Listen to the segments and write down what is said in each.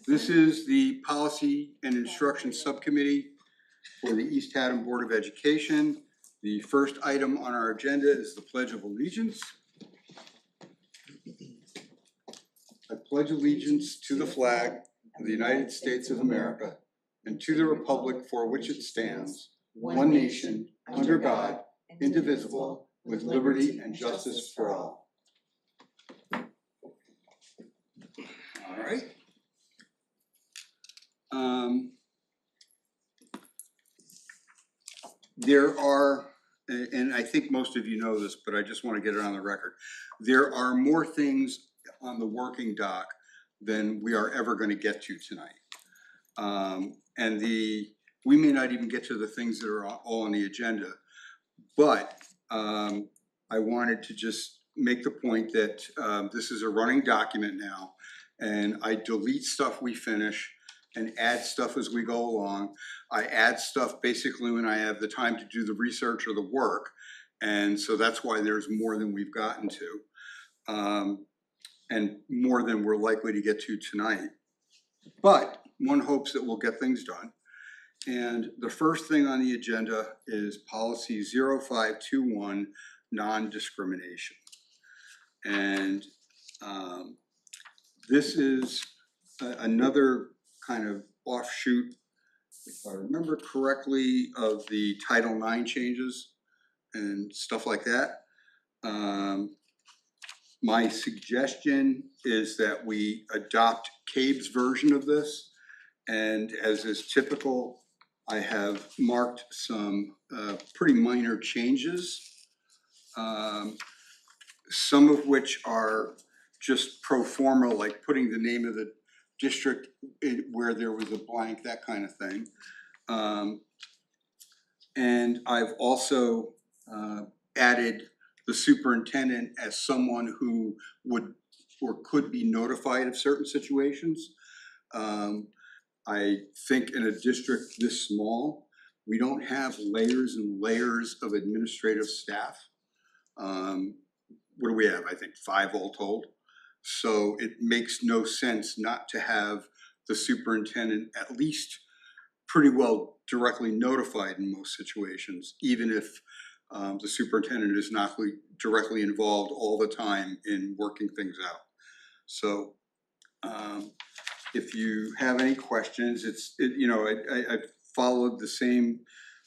This is the Policy and Instruction Subcommittee for the East Haddam Board of Education. The first item on our agenda is the Pledge of Allegiance. I pledge allegiance to the flag of the United States of America and to the republic for which it stands, one nation, under God, indivisible, with liberty and justice for all. All right. There are, and I think most of you know this, but I just want to get it on the record. There are more things on the working doc than we are ever going to get to tonight. We may not even get to the things that are all on the agenda, but I wanted to just make the point that this is a running document now, and I delete stuff we finish and add stuff as we go along. I add stuff basically when I have the time to do the research or the work, and so that's why there's more than we've gotten to, and more than we're likely to get to tonight. But one hopes that we'll get things done. And the first thing on the agenda is policy 0521, non-discrimination. And this is another kind of offshoot, if I remember correctly, of the Title IX changes and stuff like that. My suggestion is that we adopt CABE's version of this, and as is typical, I have marked some pretty minor changes, some of which are just pro forma, like putting the name of the district where there was a blank, that kind of thing. And I've also added the superintendent as someone who would or could be notified of certain situations. I think in a district this small, we don't have layers and layers of administrative staff. What do we have? I think 5 all told. So it makes no sense not to have the superintendent at least pretty well directly notified in most situations, even if the superintendent is not directly involved all the time in working things out. So if you have any questions, I've followed the same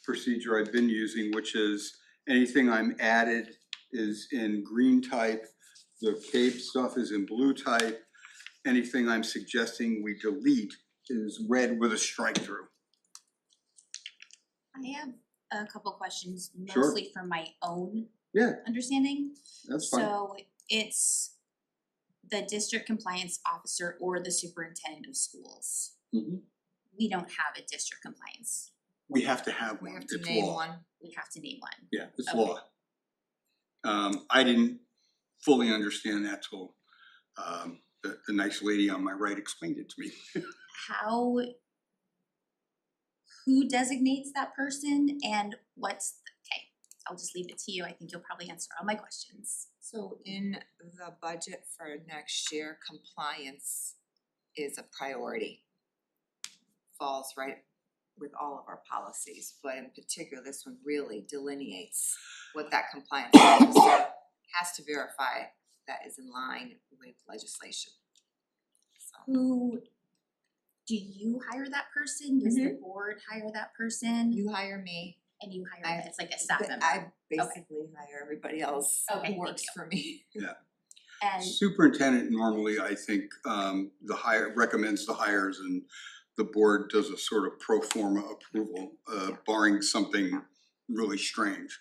procedure I've been using, which is anything I'm added is in green type, the CABE stuff is in blue type, anything I'm suggesting we delete is red with a strike through. I have a couple questions, Sure. mostly from my own Yeah, understanding. that's fine. So it's the district compliance officer or the superintendent of schools. Mhm. We don't have a district compliance. We have to have We one, have to it's name law. one. We have to name one. Yeah, it's Okay. law. I didn't fully understand that till the nice lady on my right explained it to me. Who designates that person and okay, I'll just leave it to you. I think you'll probably answer all my questions. So in the budget for next year, compliance is a priority. Falls right with all of our policies, but in particular, this one really delineates what that compliance officer has to verify that is in line with legislation. So Do you hire that person? Does the board hire that person? you hire me, And you hire it's like a staff but member. I basically hire everybody else Okay, who thank works you. for me. And Superintendent normally, I think, recommends the hires and the board does a sort of pro forma approval, barring something really strange.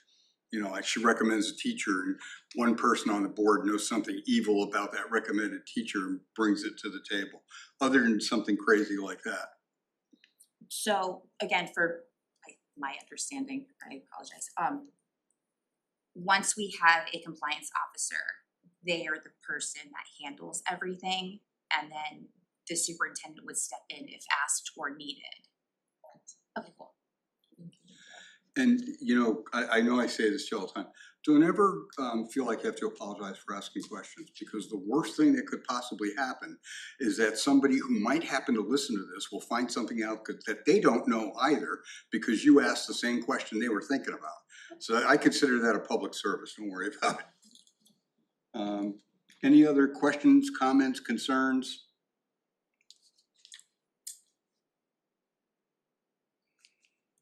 You know, like she recommends a teacher and one person on the board knows something evil about that recommended teacher and brings it to the table, other than something crazy like that. so again, for my understanding, I apologize. Once we have a compliance officer, they are the person that handles everything, and then the superintendent would step in if asked or needed. Okay, cool. And, you know, I know I say this to you all the time, don't ever feel like you have to apologize for asking questions, because the worst thing that could possibly happen is that somebody who might happen to listen to this will find something out that they don't know either, because you asked the same question they were thinking about. So I consider that a public service, don't worry about it. Any other questions, comments, concerns?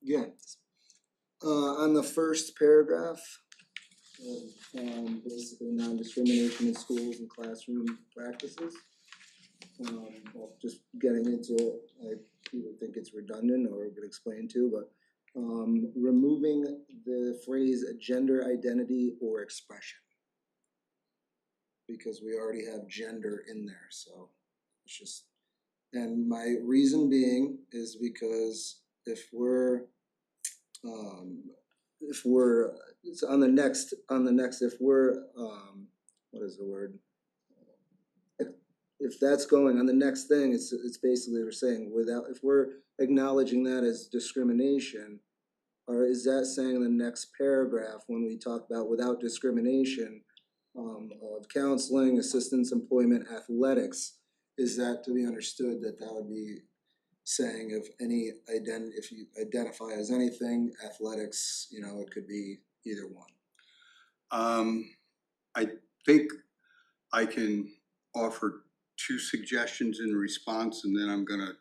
Yeah. On the first paragraph of basically non-discrimination in schools and classroom practices. Well, just getting into it, I either think it's redundant or would explain too, but removing the phrase gender identity or expression. Because we already have gender in there, so it's just, and my reason being is because if we're it's on the next, if we're, what is the word? If that's going on the next thing, it's basically we're saying without, if we're acknowledging that as discrimination, or is that saying in the next paragraph when we talk about without discrimination of counseling, assistance, employment, athletics, is that to be understood that that would be saying if if you identify as anything, athletics, you know, it could be either one. I think I can offer two suggestions in response, and then I'm gonna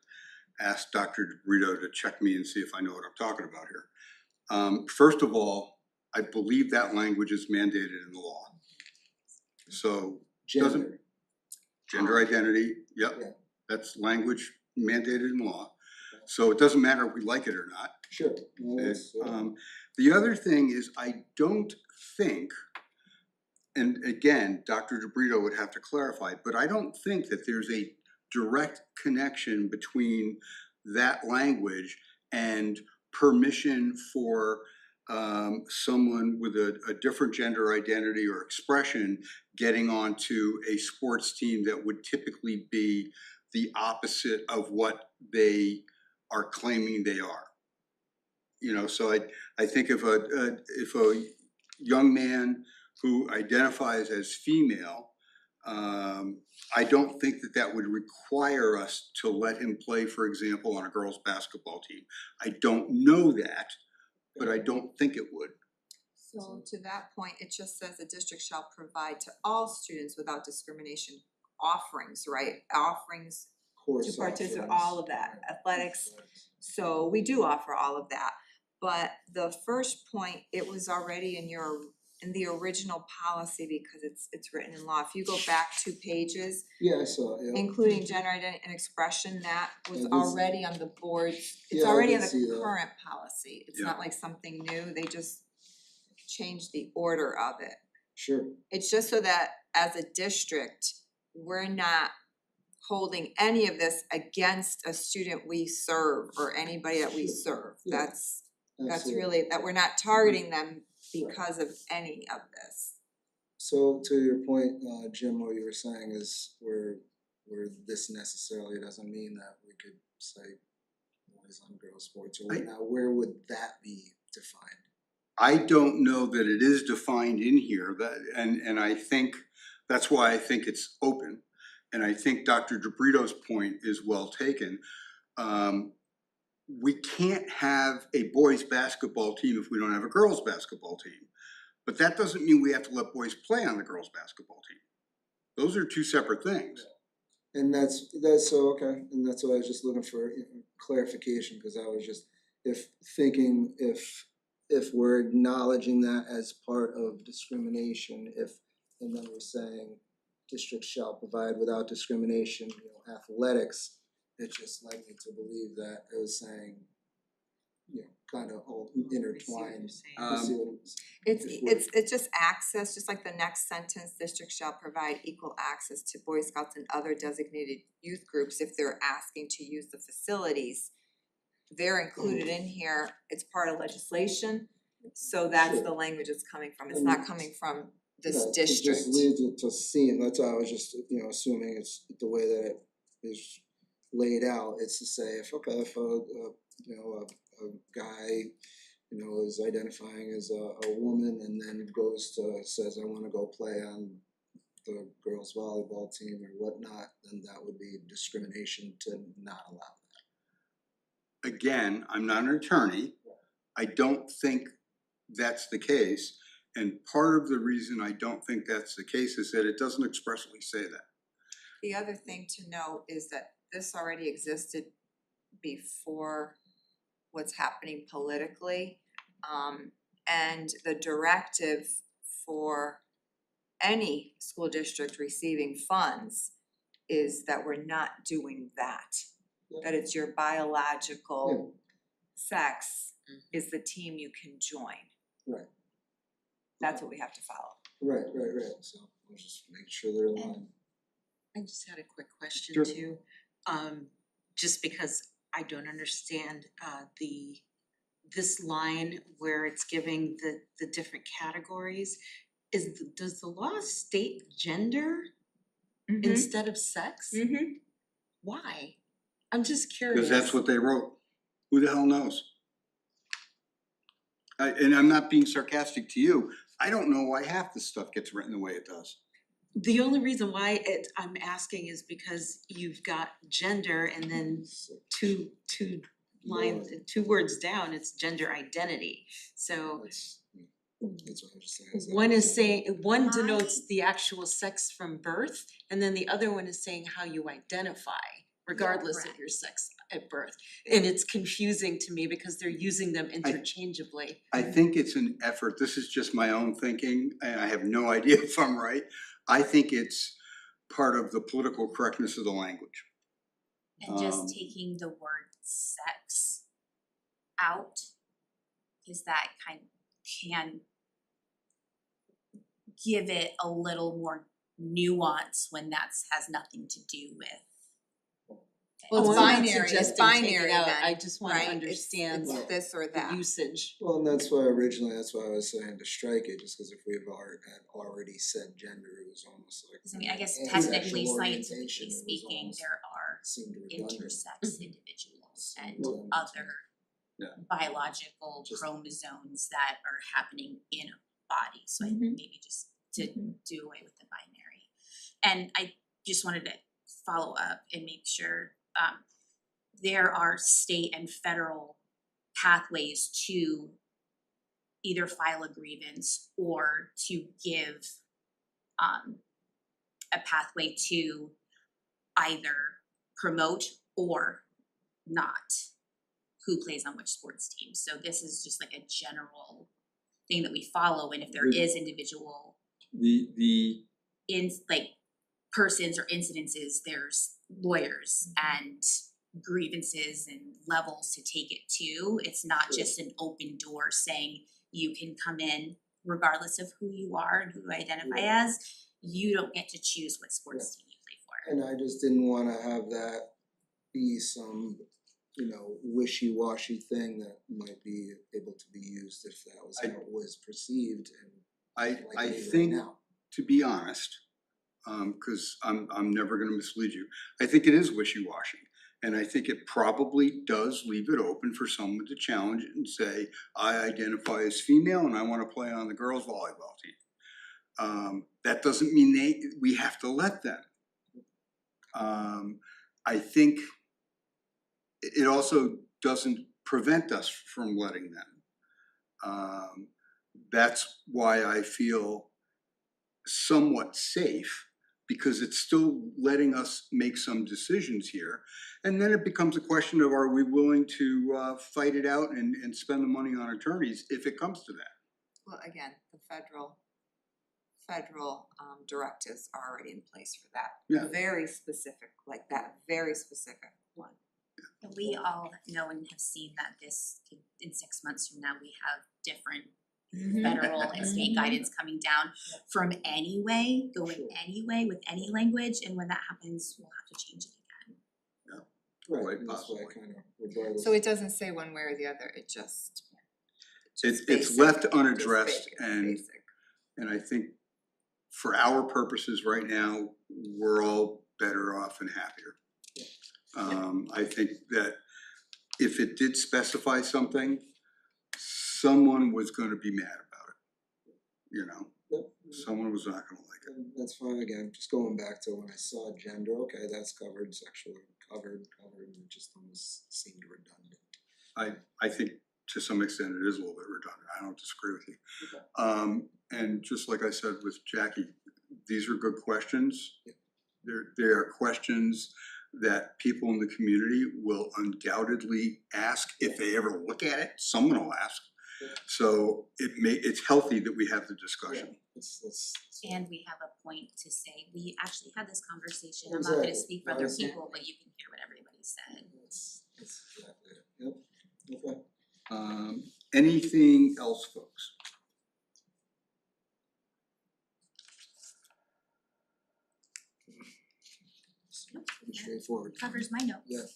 ask Dr. DeBrito to check me and see if I know what I'm talking about here. First of all, I believe that language is mandated in the law. So gender identity, yep, Yeah. that's language mandated in law. So it doesn't matter if we like it or not. Sure. No, The other thing is, I don't think, and again, Dr. DeBrito would have to clarify, but I don't think that there's a direct connection between that language and permission for someone with a different gender identity or expression getting onto a sports team that would typically be the opposite of what they are claiming they are. You know, so I think if a young man who identifies as female, I don't think that would require us to let him play, for example, on a girls' basketball team. I don't know that, but I don't think it would. So to that point, it just says the district shall provide to all students without discrimination offerings, right? Offerings to participate, all of that, athletics. So we do offer all of that. But the first point, it was already in the original policy because it's written in law. If you go back 2 pages, Yeah, I saw, yeah. including gender identity and expression, that was already on the board's, it's Yeah, I already in did see the that. current policy. It's Yeah. not like something new, they just changed the order of it. Sure. It's just so that as a district, we're not holding any of this against a student we serve or anybody that we Sure. serve. Yeah. That's Absolutely. really, that we're not targeting them because of any of this. So to your point, Jim, what you were saying is where this necessarily doesn't mean that we could say boys on girls sports or now where would that be defined? I don't know that it is defined in here, and I think that's why I think it's open. And I think Dr. DeBrito's point is well taken. We can't have a boys basketball team if we don't have a girls basketball team. But that doesn't mean we have to let boys play on the girls basketball team. Those are two separate things. And that's so okay, and that's why I was just looking for clarification, because I was just thinking if we're acknowledging that as part of discrimination, and then we're saying districts shall provide without discrimination, you know, athletics, it just led me to believe that it was saying, you know, kind of all intertwined. It's just access, just like the next sentence, district shall provide equal access to Boy Scouts and other designated youth groups if they're asking to use the facilities. They're included in here, it's part of legislation, so that's Sure. the language it's coming from, it's not coming from this Yeah, district. It just leads it to seeing, that's why I was just, you know, assuming it's the way that it is laid out, it's to say if a guy you know, is identifying as a woman and then goes to, says, I wanna go play on the girls' volleyball team or whatnot, then that would be discrimination to not allow that. Again, I'm not an attorney. I don't think that's the case. And part of the reason I don't think that's the case is that it doesn't expressly say that. The other thing to note is that this already existed before what's happening politically. And the directive for any school district receiving funds is that we're not doing that. That it's your biological sex is the team you can join. Right. That's what we have to follow. Right, so we'll just make sure they're aligned. I just had a quick question Sure. too. Just because I don't understand this line where it's giving the different categories, does the law state gender instead of sex? Why? I'm just curious. Because that's what they wrote. Who the hell knows? And I'm not being sarcastic to you. I don't know why half the stuff gets written the way it does. The only reason why I'm asking is because you've got gender and then two lines, two words down, it's gender identity. So That's what I'm just saying. Is that- one is saying, one My- denotes the actual sex from birth, and then the other one is saying how you identify, regardless of correct. your sex at birth. And it's confusing to me because they're using them interchangeably. I think it's an effort, this is just my own thinking, and I have no idea if I'm right. I think it's part of the political correctness of the language. And just Um, taking the word sex out, because that kind of can give it a little more nuance when that's has nothing to do with. Well, it's I'm not binary, it's suggesting take it binary out. then, I just wanna right? understand It's this or the that. usage. Well, and that's why originally, that's why I was saying to strike it, just because if we have already said gender, it was almost like. Because I mean, I guess and technically, sexual scientifically orientation, it was speaking, almost there are seemed redundant. intersex individuals and Well, other Yeah. biological Just- chromosomes that are happening in a body, so I think maybe just to do away with the binary. And I just wanted to follow up and make sure, there are state and federal pathways to either file a grievance or to give a pathway to either promote or not who plays on which sports team. So this is just like a general thing that we follow, and if there is individual The persons or incidences, there's lawyers and grievances and levels to take it to. It's not just an open door saying you can come in regardless of who you are and who you identify as. You don't get to choose what sports team you play for. And I just didn't wanna have that be some, you know, wishy-washy thing that might be able to be used if that was how it was perceived and like I it is right think, now. to be honest, cause I'm never gonna mislead you, I think it is wishy-washy. And I think it probably does leave it open for someone to challenge it and say, I identify as female and I wanna play on the girls' volleyball team. That doesn't mean we have to let them. I think it also doesn't prevent us from letting them. That's why I feel somewhat safe, because it's still letting us make some decisions here. And then it becomes a question of, are we willing to fight it out and spend the money on attorneys if it comes to that? Well, again, the federal directives are already in place for that. Yeah. Very specific, like that, very specific one. And we all know and have seen that this could, in 6 months from now, we have different federal and state guidance coming down from going Sure. anyway with any language, and when that happens, we'll have to change it again. Right, Quite and that's why I possibly. kind of, regardless. So it doesn't say one way or the other, it just. It's basic, left just unaddressed, basic, and basic. I think for our purposes right now, we're all better off and happier. I think that if it did specify something, someone was gonna be mad about it, you know? Yep. Someone was not gonna like it. And that's fine, again, just going back to when I saw gender, okay, that's covered, sexual, covered, and it just almost seemed redundant. I think to some extent it is a little bit redundant, I don't disagree with you. And just like I said with Jackie, these are good questions. Yeah. They are questions that people in the community will undoubtedly ask if they ever look at it, someone will ask. Yeah. So it's healthy that we have the discussion. It's And we have a point to say, we actually had this conversation, I'm not gonna Exactly. speak for other Honestly. people, but you can hear what everybody said. That's exactly it, yep, okay. Anything else, folks? Pretty straightforward. Covers my notes. Yeah.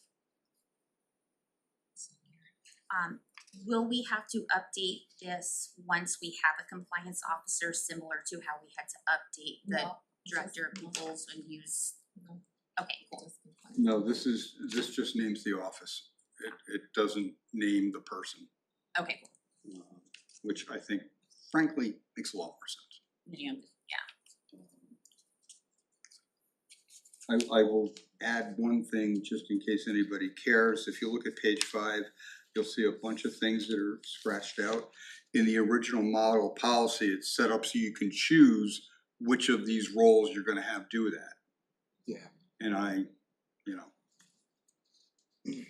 Will we have to update this once we have a compliance officer, similar to how we had to update the director of people's and use? Okay, cool. No, this just names the office. It doesn't name the person, Okay, cool. which I think frankly makes a lot more sense. Yeah. I will add one thing just in case anybody cares. If you look at page 5, you'll see a bunch of things that are scratched out. In the original model policy, it's set up so you can choose which of these roles you're gonna have do that. Yeah. And I,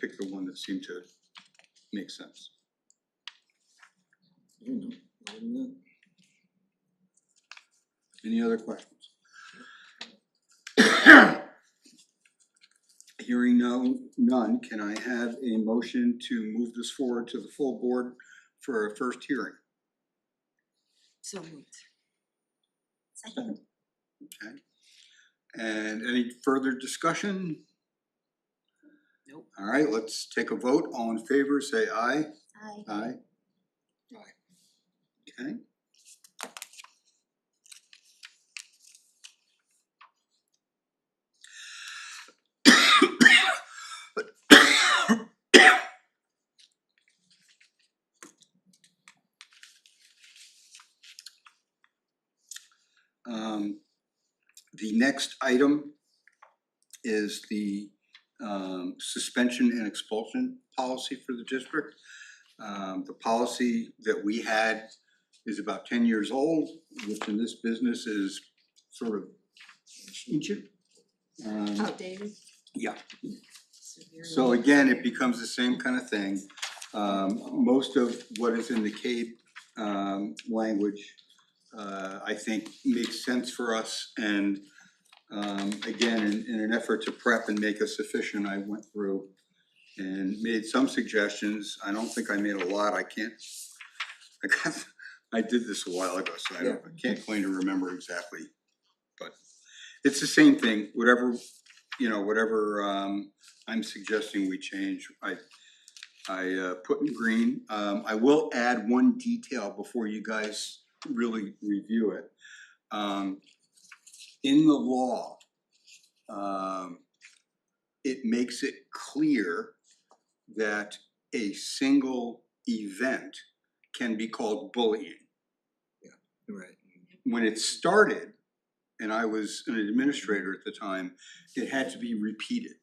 picked the one that seemed to make sense. Other than that, Any other questions? Hearing none, can I have a motion to move this forward to the full board for a first hearing? So moved. Second. Okay. And any further discussion? Nope. All right, let's take a vote. All in favor, say aye. Aye. Aye. Aye. Okay. The next item is the suspension and expulsion policy for the district. The policy that we had is about 10 years old, which in this business is sort of ancient. Outdated. Yeah. So again, it becomes the same kind of thing. Most of what is in the CAPE language, I think makes sense for us. And again, in an effort to prep and make us efficient, I went through and made some suggestions. I don't think I made a lot. I did this a while ago, so I can't claim to remember exactly. But it's the same thing. Whatever I'm suggesting we change, I put in green. I will add one detail before you guys really review it. In the law, it makes it clear that a single event can be called bullying. Right. When it started, and I was an administrator at the time, it had to be repeated.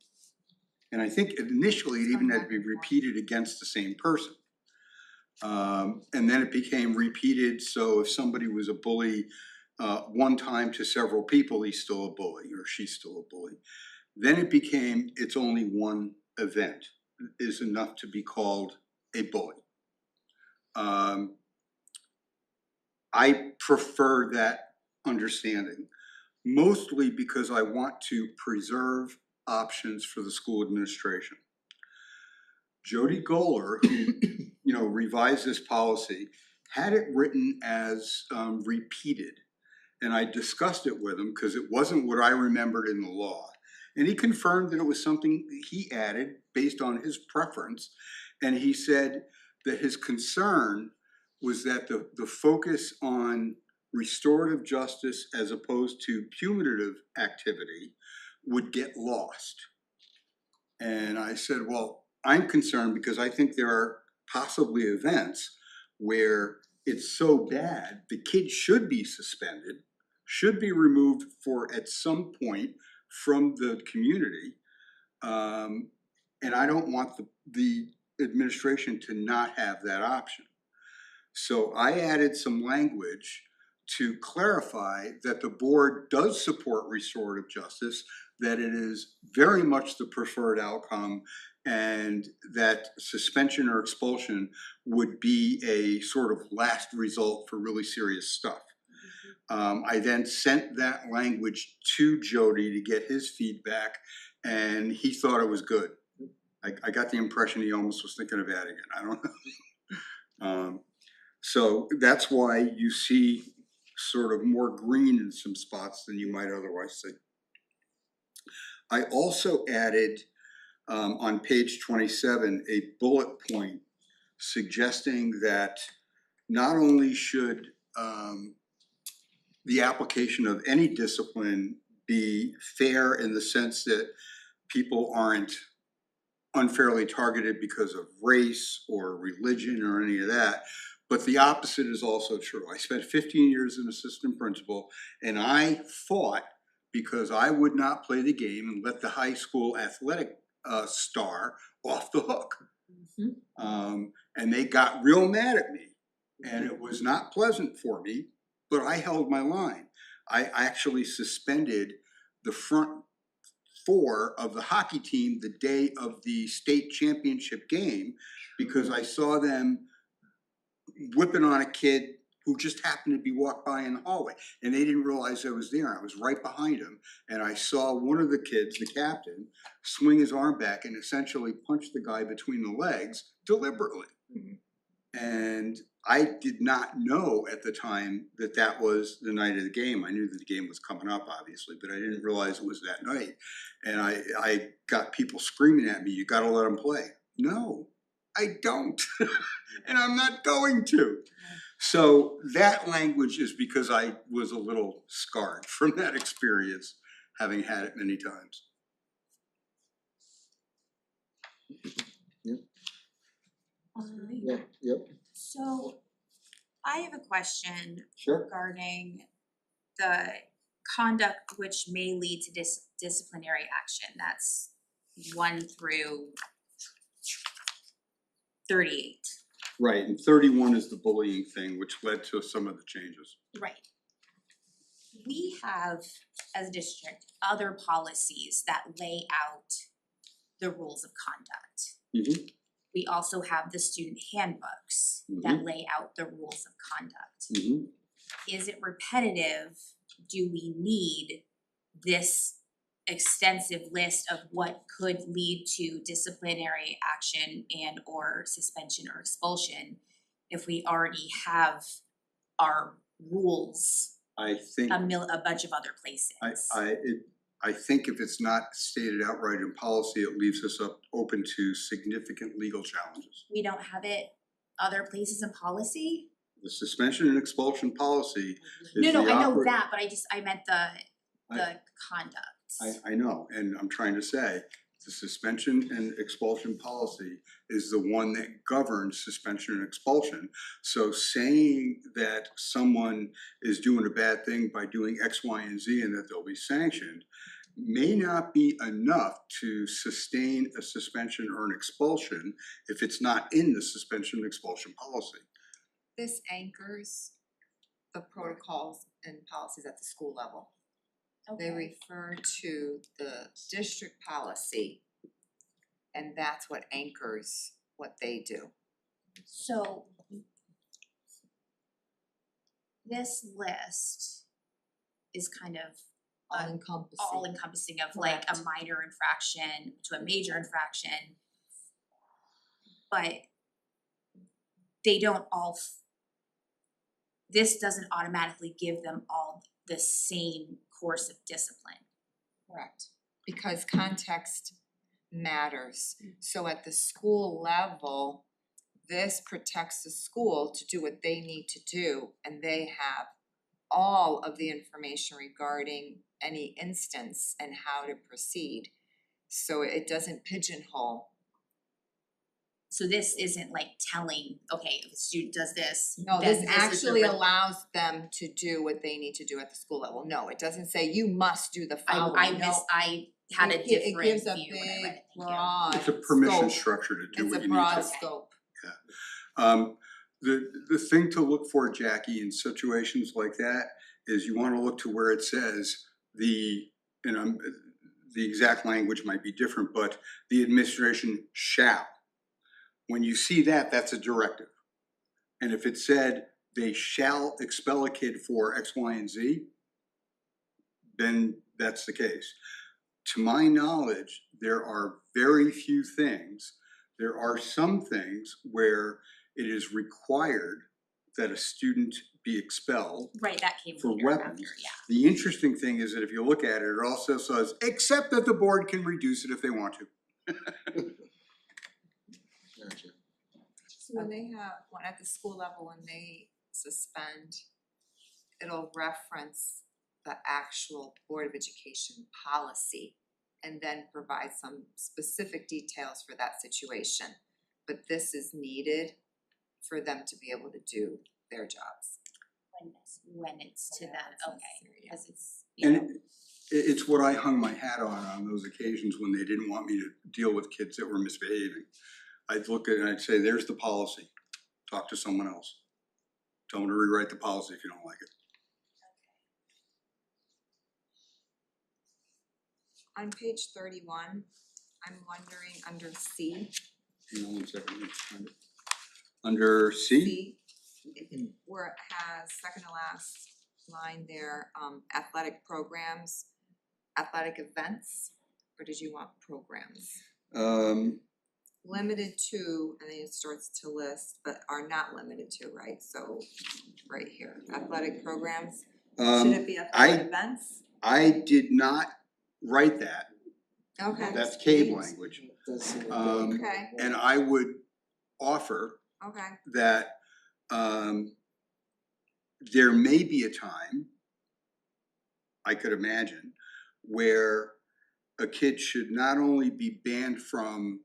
And I think initially it even had to be repeated against the same person. And then it became repeated, so if somebody was a bully one time to several people, he's still a bully or she's still a bully. Then it became, it's only one event is enough to be called a bully. I prefer that understanding, mostly because I want to preserve options for the school administration. Jody Goler, who revised this policy, had it written as repeated. And I discussed it with him because it wasn't what I remembered in the law. And he confirmed that it was something he added based on his preference. And he said that his concern was that the focus on restorative justice as opposed to punitive activity would get lost. And I said, well, I'm concerned because I think there are possibly events where it's so bad, the kid should be suspended, should be removed for, at some point, from the community. And I don't want the administration to not have that option. So I added some language to clarify that the board does support restorative justice, that it is very much the preferred outcome, and that suspension or expulsion would be a sort of last result for really serious stuff. I then sent that language to Jody to get his feedback, and he thought it was good. I got the impression he almost was thinking of adding it, I don't know. So that's why you see sort of more green in some spots than you might otherwise see. I also added on page 27 a bullet point suggesting that not only should the application of any discipline be fair in the sense that people aren't unfairly targeted because of race or religion or any of that, but the opposite is also true. I spent 15 years as an assistant principal, and I fought because I would not play the game and let the high school athletic star off the hook. And they got real mad at me, and it was not pleasant for me, but I held my line. I actually suspended the front four of the hockey team the day of the state championship game because I saw them whipping on a kid who just happened to be walked by in the hallway, and they didn't realize I was there. I was right behind him, and I saw one of the kids, the captain, swing his arm back and essentially punch the guy between the legs deliberately. And I did not know at the time that that was the night of the game. I knew that the game was coming up, obviously, but I didn't realize it was that night. And I got people screaming at me, "You gotta let him play." No, I don't. And I'm not going to. So that language is because I was a little scarred from that experience, having had it many times. Yep. So I have a question Sure. regarding the conduct which may lead to disciplinary action. That's 1 through 38. Right, and 31 is the bullying thing, which led to some of the changes. Right. We have, as a district, other policies that lay out the rules of conduct. Mm-hmm. We also have the student handbooks that lay out the rules of conduct. Mm-hmm. Is it repetitive? Do we need this extensive list of what could lead to disciplinary action and or suspension or expulsion if we already have our rules I think a bunch of other places? I think if it's not stated outright in policy, it leaves us open to significant legal challenges. We don't have it other places in policy? The suspension and expulsion policy is No, the I know that, but I meant the conduct. I know, and I'm trying to say, the suspension and expulsion policy is the one that governs suspension and expulsion. So saying that someone is doing a bad thing by doing X, Y, and Z and that they'll be sanctioned may not be enough to sustain a suspension or an expulsion if it's not in the suspension and expulsion policy. This anchors the protocols and policies at the school level. They refer to the district policy, and that's what anchors what they do. So this list is kind of all encompassing of like a minor infraction to a major infraction. But they don't all, this doesn't automatically give them all the same course of discipline. Correct. Because context matters. So at the school level, this protects the school to do what they need to do, and they have all of the information regarding any instance and how to proceed. So it doesn't pigeonhole So this isn't like telling, okay, if a student does this, No, then this is the actually re- allows them to do what they need to do at the school level. No, it doesn't say you must do the following, I had a It gi- different It gives a view when I read big, it, thank you. broad It's a permission scope. structure to do It's what a you need broad to. scope. The thing to look for, Jackie, in situations like that is you wanna look to where it says the exact language might be different, but the administration shall. When you see that, that's a directive. And if it said they shall expel a kid for X, Y, and Z, then that's the case. To my knowledge, there are very few things. There are some things where it is required that a student be expelled Right, that came for later weapons. after, yeah. The interesting thing is that if you look at it, it also says, except that the board can reduce it if they want to. Gotcha. So when they have, when at the school level, when they suspend, it'll reference the actual Board of Education policy and then provide some specific details for that situation. But this is needed for them to be able to do their jobs. When it's to that, okay, necessary, yeah. cause it's, you know, And it's what I hung my hat on those occasions when they didn't want me to deal with kids that were misbehaving. I'd look at it and I'd say, there's the policy, talk to someone else. Tell them to rewrite the policy if you don't like it. On page 31, I'm wondering under C, Hang on one second, let me find it. Under C? where it has second to last line there, athletic programs, athletic events, or did you want programs? Limited to, and then it starts to list, but are not limited to, right? So, right here, athletic programs, should it be athletic events? I did not write that, Okay. that's cave language. Does seem like Um, that. Okay. And I would offer Okay, that there may be a time, I could imagine, where a kid should not only be banned from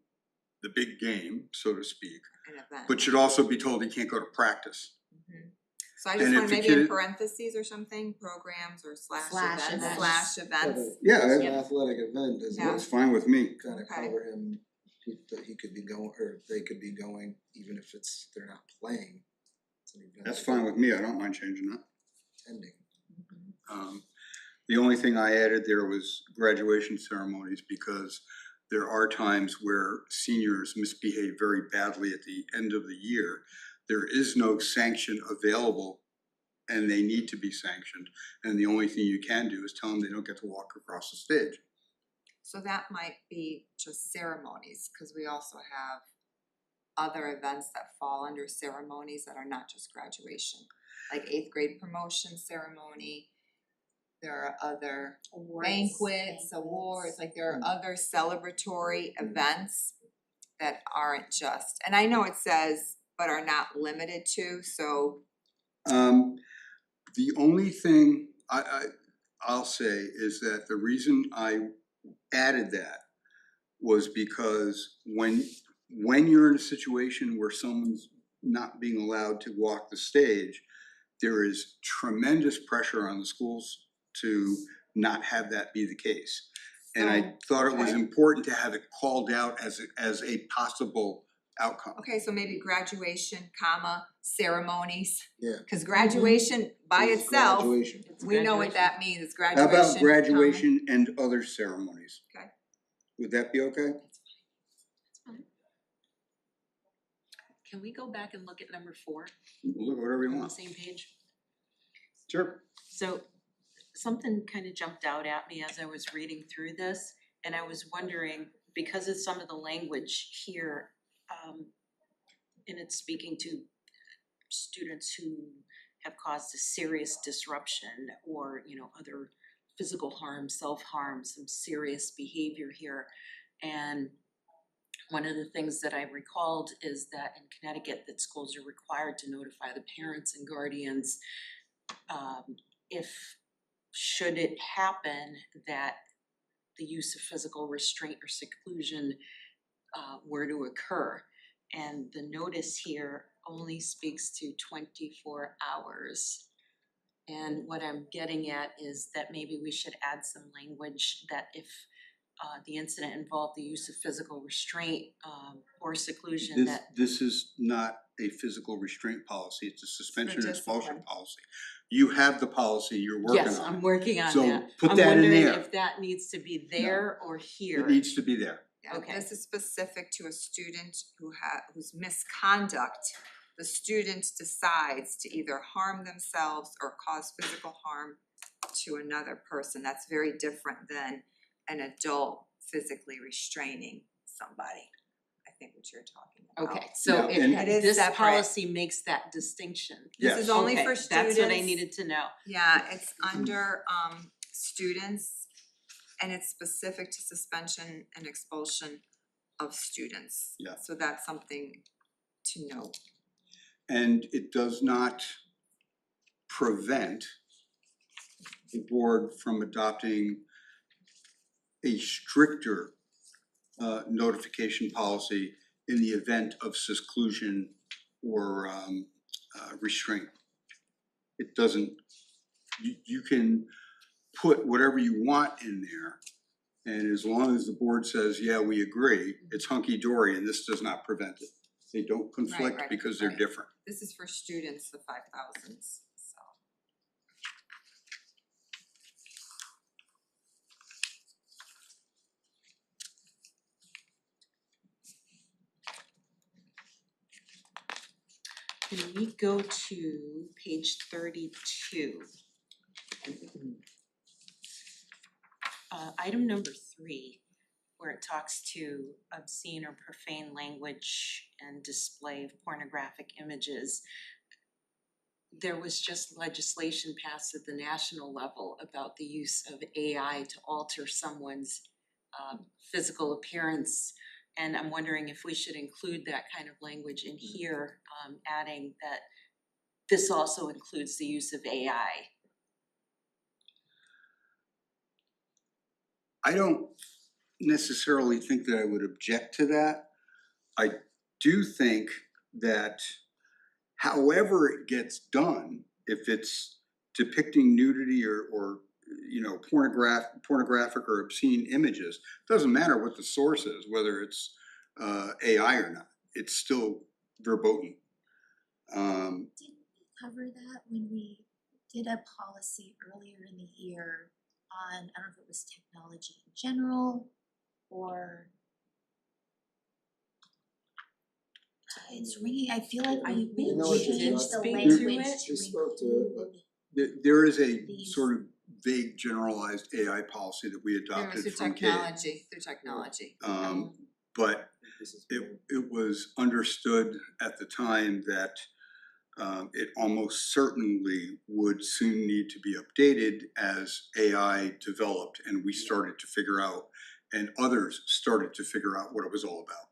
the big game, so to speak, an event. but should also be told he can't go to practice. Mhm. So I And just if want the maybe in kid- parentheses or something, programs or slash Slash events, events. slash Yeah, events. but Yeah, it's an yeah. athletic event, does Yeah. It's it fine with me. kind of Okay. cover him, that he could be going, or they could be going, even if they're not playing. It's an event That's that fine they're with me, I don't mind changing that. attending. The only thing I added there was graduation ceremonies, because there are times where seniors misbehave very badly at the end of the year. There is no sanction available, and they need to be sanctioned. And the only thing you can do is tell them they don't get to walk across the stage. So that might be just ceremonies, cause we also have other events that fall under ceremonies that are not just graduation. Like 8th grade promotion ceremony, there are other awards, banquets, awards, like there are other celebratory events that aren't just, and I know it says, but are not limited to, so. The only thing I'll say is that the reason I added that was because when you're in a situation where someone's not being allowed to walk the stage, there is tremendous pressure on the schools to not have that be the case. And I thought it was okay. important to have it called out as a possible outcome. Okay, so maybe graduation, comma, ceremonies, Yeah. cause graduation by It's itself, graduation. we know what that means, it's How graduation, about comma. graduation and other ceremonies? Okay. Would that be okay? Can we go back and look at number 4 We'll look at whatever you on the want. same page? Sure. So something kind of jumped out at me as I was reading through this, and I was wondering, because of some of the language here, and it's speaking to students who have caused a serious disruption or, other physical harm, self-harm, some serious behavior here. And one of the things that I recalled is that in Connecticut, that schools are required to notify the parents and guardians if should it happen that the use of physical restraint or seclusion were to occur. And the notice here only speaks to 24 hours. And what I'm getting at is that maybe we should add some language that if the incident involved the use of physical restraint or seclusion, This, that this is not a physical restraint policy, it's a suspension and expulsion discipline. policy. You have the policy, you're working on it. yes, I'm working on So that. put that in I'm wondering there. if that needs to be there or here. It needs to be there. Yeah, Okay. this is specific to a student whose misconduct, the student decides to either harm themselves or cause physical harm to another person. That's very different than an adult physically restraining somebody. I think what you're talking about. Okay, so Yeah, and- It is this separate. policy makes that distinction. This is only Okay, for students. that's what I needed to know. Yeah, it's under students and it's specific to suspension and expulsion of students. Yeah. So that's something to note. And it does not prevent the board from adopting a stricter notification policy in the event of seclusion or restraint. It doesn't, you can put whatever you want in there, and as long as the board says, yeah, we agree, it's hunky-dory, and this does not prevent it. They don't conflict right, because they're right. different. This is for students, the 5,000s, so. Can we go to page 32? Item number 3, where it talks to obscene or profane language and display of pornographic images. There was just legislation passed at the national level about the use of AI to alter someone's physical appearance. And I'm wondering if we should include that kind of language in here, adding that this also includes the use of AI. I don't necessarily think that I would object to that. I do think that however it gets done, if it's depicting nudity or you know, pornographic or obscene images, doesn't matter what the source is, whether it's AI or not, it's still verboten. Didn't we cover that when we did a policy earlier in the year on, I don't know if it was technology in general or it's ringing, I feel like we know what you're changed the talking about. language Speak to We spoke to it, but- include There is a These- sort of vague generalized AI policy that we adopted Through from KID. technology. But This is it was understood at the time that it almost certainly would soon need to be updated as AI developed and we started to figure out, and others started to figure out what it was all about.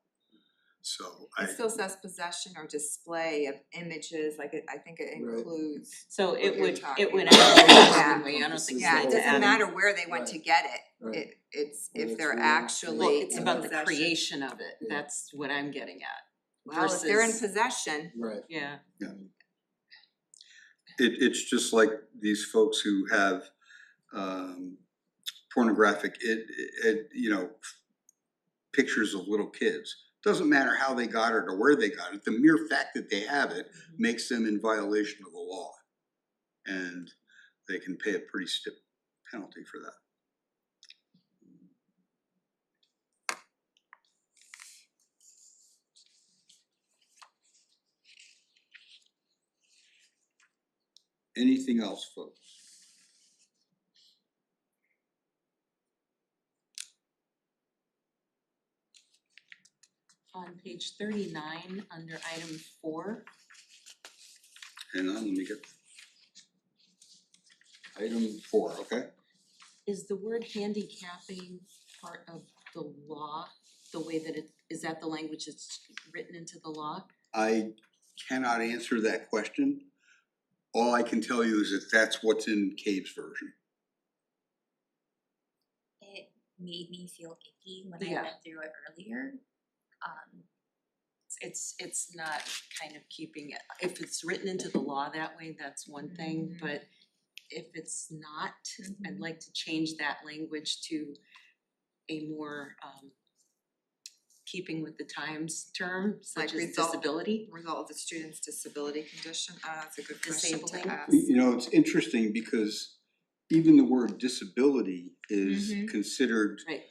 So It still says possession or display of images, like I think it Right. includes. So What it you're would, talking it would about. add Yeah. anyway, I don't think we Yeah, need it to doesn't add matter where they went to Right. get it, Right. it's Whether if it's they're real- actually Well, it's in about the possession. creation of it, Yeah. that's what I'm getting at. Well, if they're in versus- possession, Right. Yeah, it's just like these folks who have pornographic, you know, pictures of little kids. Doesn't matter how they got it or where they got it, the mere fact that they have it makes them in violation of the law. And they can pay a pretty stiff penalty for that. Anything else, folks? on page 39, under item 4, Hang on, let me get item 4, okay? is the word handicapping part of the law, the way that it, is that the language that's written into the law? I cannot answer that question. All I can tell you is that that's what's in Cave's version. it made me feel icky when I Yeah. read through it earlier. it's not kind of keeping it, if it's written into the law that way, that's one thing, but if it's not, I'd like to change that language to a more keeping with the times term, such Like as result- disability. Result of the student's disability condition, that's a good question to Disabling. ask. You know, it's interesting because even the word disability is Mhm. considered Right.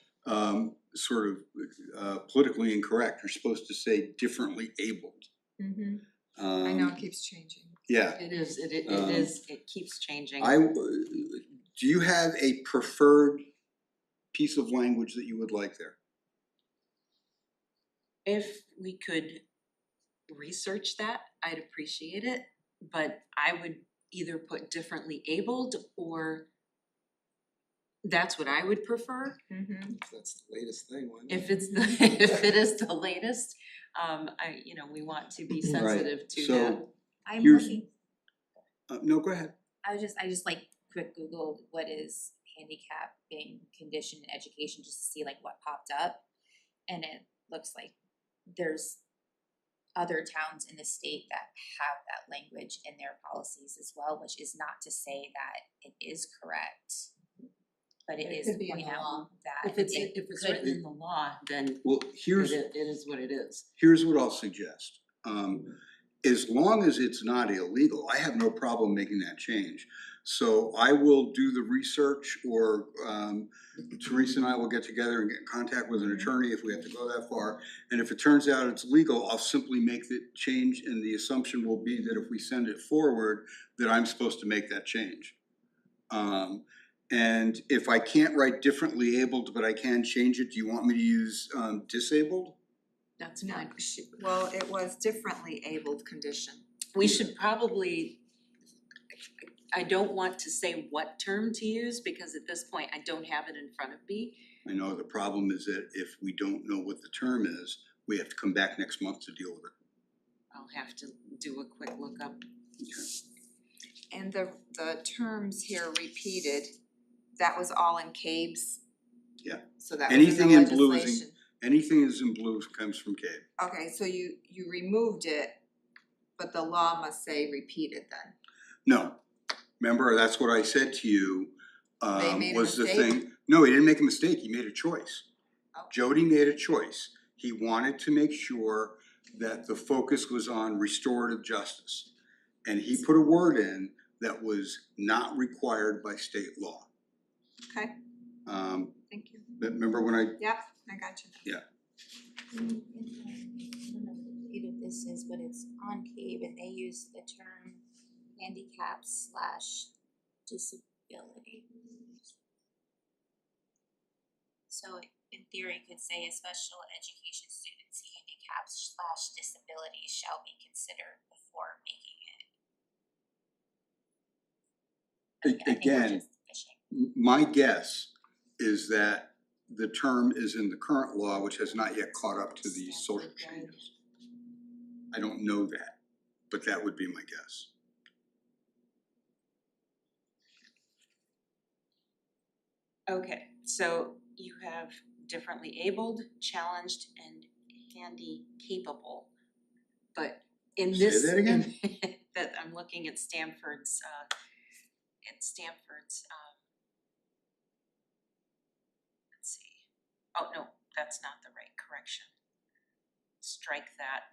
sort of politically incorrect. You're supposed to say differently abled. I know it keeps changing. Yeah, It is, it keeps changing. Do you have a preferred piece of language that you would like there? If we could research that, I'd appreciate it, but I would either put differently abled or that's what I would prefer. That's the latest thing, why not? If it's the, if it is the latest, we want to be sensitive to so- that. I'm Here's- looking, No, go ahead. I just like quick Googled what is handicapping condition in education just to see like what popped up. And it looks like there's other towns in the state that have that language in their policies as well, which is not to say that it is correct. But it It is could be in pointing the law. out that If it's, it if it's could written in the law, then Well, it is what it is. here's what I'll suggest. As long as it's not illegal, I have no problem making that change. So I will do the research, or Teresa and I will get together and get in contact with an attorney if we have to go that far. And if it turns out it's legal, I'll simply make the change, and the assumption will be that if we send it forward, that I'm supposed to make that change. And if I can't write differently abled, but I can change it, do you want me to use disabled? That's No, fine. well, it was differently abled condition. We should probably, I don't want to say what term to use because at this point I don't have it in front of me. I know the problem is that if we don't know what the term is, we have to come back next month to deal with it. I'll have to do a quick lookup. And the terms here repeated, that was all in CABES? Yeah. So that was in the Anything in blue is in- legislation. Anything that's in blue comes from CABE. Okay, so you removed it, but the law must say repeated then. No, remember, that's what I said to you, They made a was the mistake? thing. No, he didn't make a mistake, he made a choice. Oh. Jody made a choice. He wanted to make sure that the focus was on restorative justice. And he put a word in that was not required by state law. Okay, thank you. Remember when I, Yep, I got you. yeah, I don't know if this is, but it's on CABE and they use the term handicap/disability. So in theory, it could say a special education student's handicap/disability shall be considered before making it. I think we're Again, just fishing. my guess is that the term is in the current law, which has not yet caught up to the social changes. I don't know that, but that would be my guess. Okay, so you have differently abled, challenged, and handy capable. But in Say this, that again? that I'm looking at Stanford's, let's see. Oh, no, that's not the right correction. Strike that.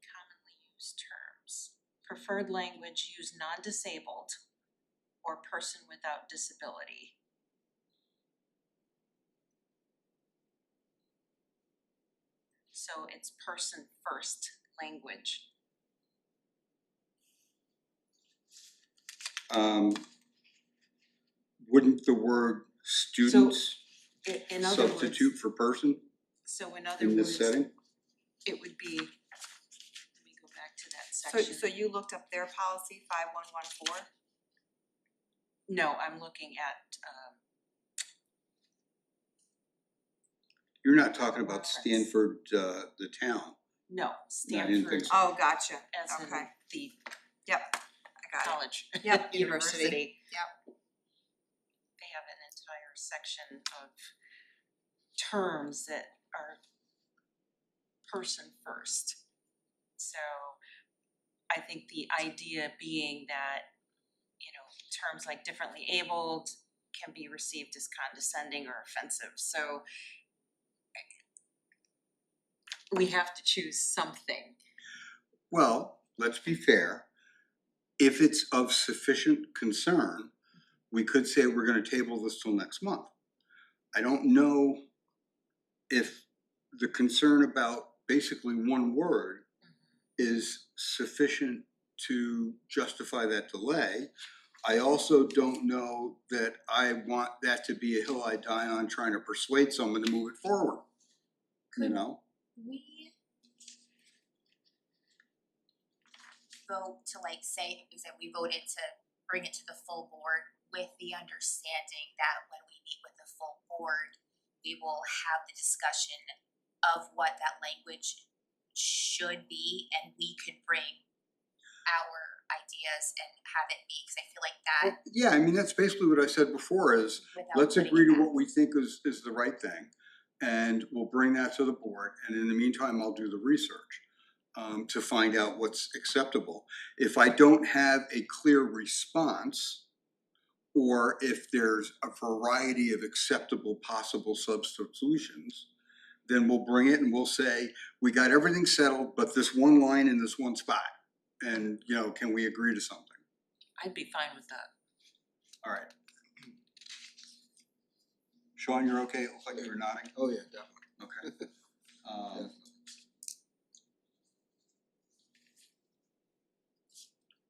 Commonly used terms. Preferred language, use non-disabled or person without disability. So it's person first language. Wouldn't the word students In other words, substitute for person so in other in words, this setting? it would be, let me go back to that So section. you looked up their policy 5114? No, I'm looking at, You're not talking about Reference. Stanford, the town. no, I didn't think Stanford so. Oh, gotcha, as in okay, the yep, I got it. college. Yep, university. Yep. They have an entire section of terms that are person first. So I think the idea being that, you know, terms like differently abled can be received as condescending or offensive, so we have to choose something. Well, let's be fair. If it's of sufficient concern, we could say we're gonna table this till next month. I don't know if the concern about basically one word is sufficient to justify that delay. I also don't know that I want that to be a hill I die on trying to persuade someone to move it forward. You know? We vote to like say, is that we voted to bring it to the full board with the understanding that when we meet with the full board, we will have the discussion of what that language should be, and we could bring our ideas and have it be, cause I feel like that Yeah, I mean, that's basically what I said before is, without let's putting agree it to what back. we think is the right thing. And we'll bring that to the board, and in the meantime, I'll do the research to find out what's acceptable. If I don't have a clear response, or if there's a variety of acceptable possible substitutions, then we'll bring it and we'll say, we got everything settled, but this one line in this one spot. And, you know, can we agree to something? I'd be fine with that. All right. Sean, you're okay? It looks like you were nodding. Oh, yeah, definitely. Okay.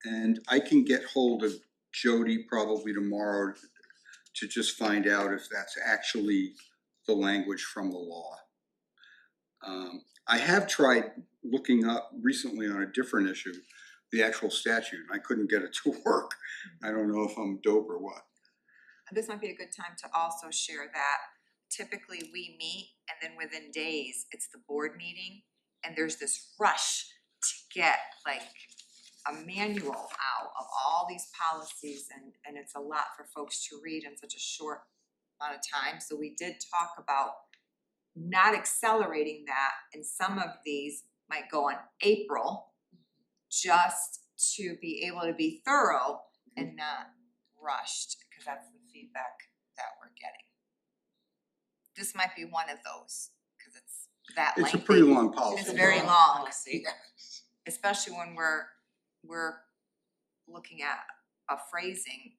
And I can get hold of Jody probably tomorrow to just find out if that's actually the language from the law. I have tried looking up recently on a different issue, the actual statute, and I couldn't get it to work. I don't know if I'm dope or what. This might be a good time to also share that typically we meet and then within days, it's the board meeting. And there's this rush to get like a manual out of all these policies and it's a lot for folks to read in such a short amount of time. So we did talk about not accelerating that, and some of these might go on April just to be able to be thorough and not rushed, because that's the feedback that we're getting. This might be one of those, because it's that lengthy. It's a pretty long policy. It's very long, especially when we're looking at a phrasing,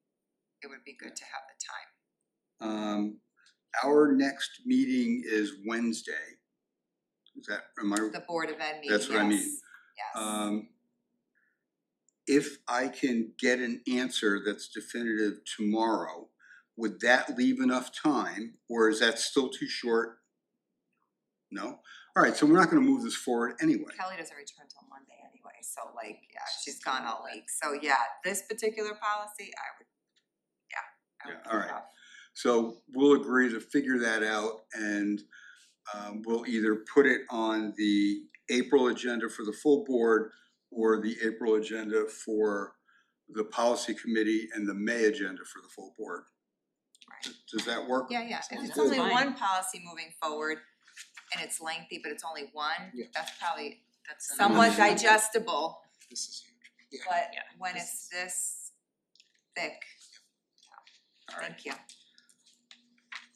it would be good to have the time. Our next meeting is Wednesday. Is that, am I? The Board of Ed meeting, That's what I mean. Yes. If I can get an answer that's definitive tomorrow, would that leave enough time, or is that still too short? No? All right, so we're not gonna move this forward anyway. Kelly doesn't return till Monday anyway, so like, yeah, she's gone all week. So yeah, this particular policy, I would Yeah, put all it right. off. So we'll agree to figure that out, and we'll either put it on the April agenda for the full board or the April agenda for the policy committee and the May agenda for the full board. Right. Does that work? Yeah, if Sounds it's only fine. one policy moving forward and it's lengthy, but it's only one, Yeah. that's probably That's somewhat enough. digestible, This is huge. Yeah. but Yeah, when this it's this thick, All right, thank you.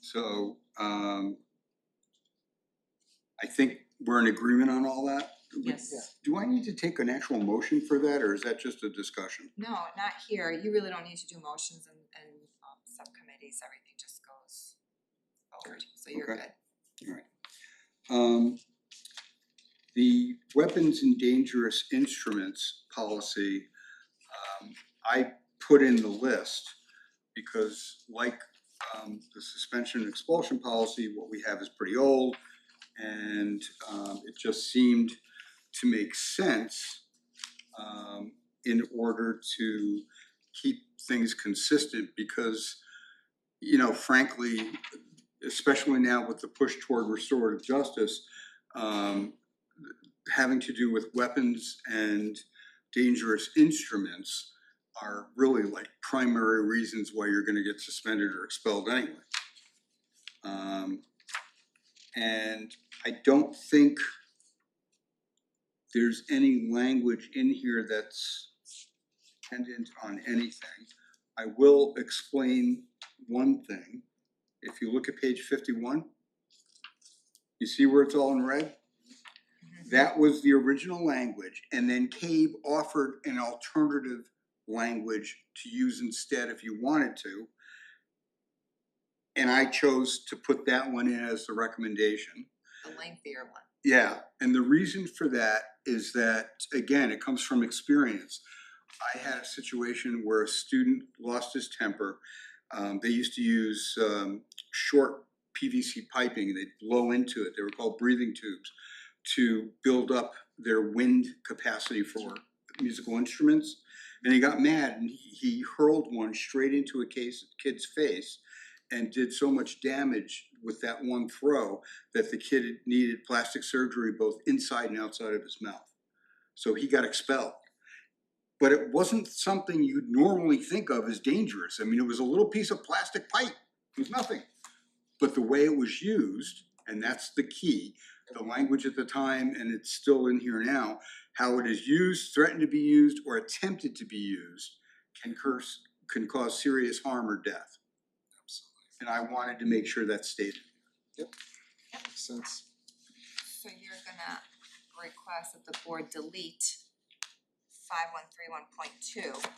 so I think we're in agreement on all that? Yes. Do I need to take an actual motion for that, or is that just a discussion? No, not here, you really don't need to do motions and subcommittees, everything just goes forward, so you're Okay. good. The weapons and dangerous instruments policy, I put in the list because like the suspension and expulsion policy, what we have is pretty old. And it just seemed to make sense in order to keep things consistent because, you know, frankly, especially now with the push toward restorative justice, having to do with weapons and dangerous instruments are really like primary reasons why you're gonna get suspended or expelled anyway. And I don't think there's any language in here that's dependent on anything. I will explain one thing. If you look at page 51, you see where it's all in red? That was the original language, and then CABE offered an alternative language to use instead if you wanted to. And I chose to put that one in as the recommendation. The lengthier one. Yeah, and the reason for that is that, again, it comes from experience. I had a situation where a student lost his temper. They used to use short PVC piping, they'd blow into it, they were called breathing tubes, to build up their wind capacity for musical instruments. And he got mad and he hurled one straight into a kid's face and did so much damage with that one throw that the kid needed plastic surgery both inside and outside of his mouth. So he got expelled. But it wasn't something you'd normally think of as dangerous. I mean, it was a little piece of plastic pipe. It was nothing. But the way it was used, and that's the key, the language at the time, and it's still in here now, how it is used, threatened to be used, or attempted to be used can cause serious harm or death. And I wanted to make sure that's stated. Makes sense. So you're gonna request that the board delete 5131.2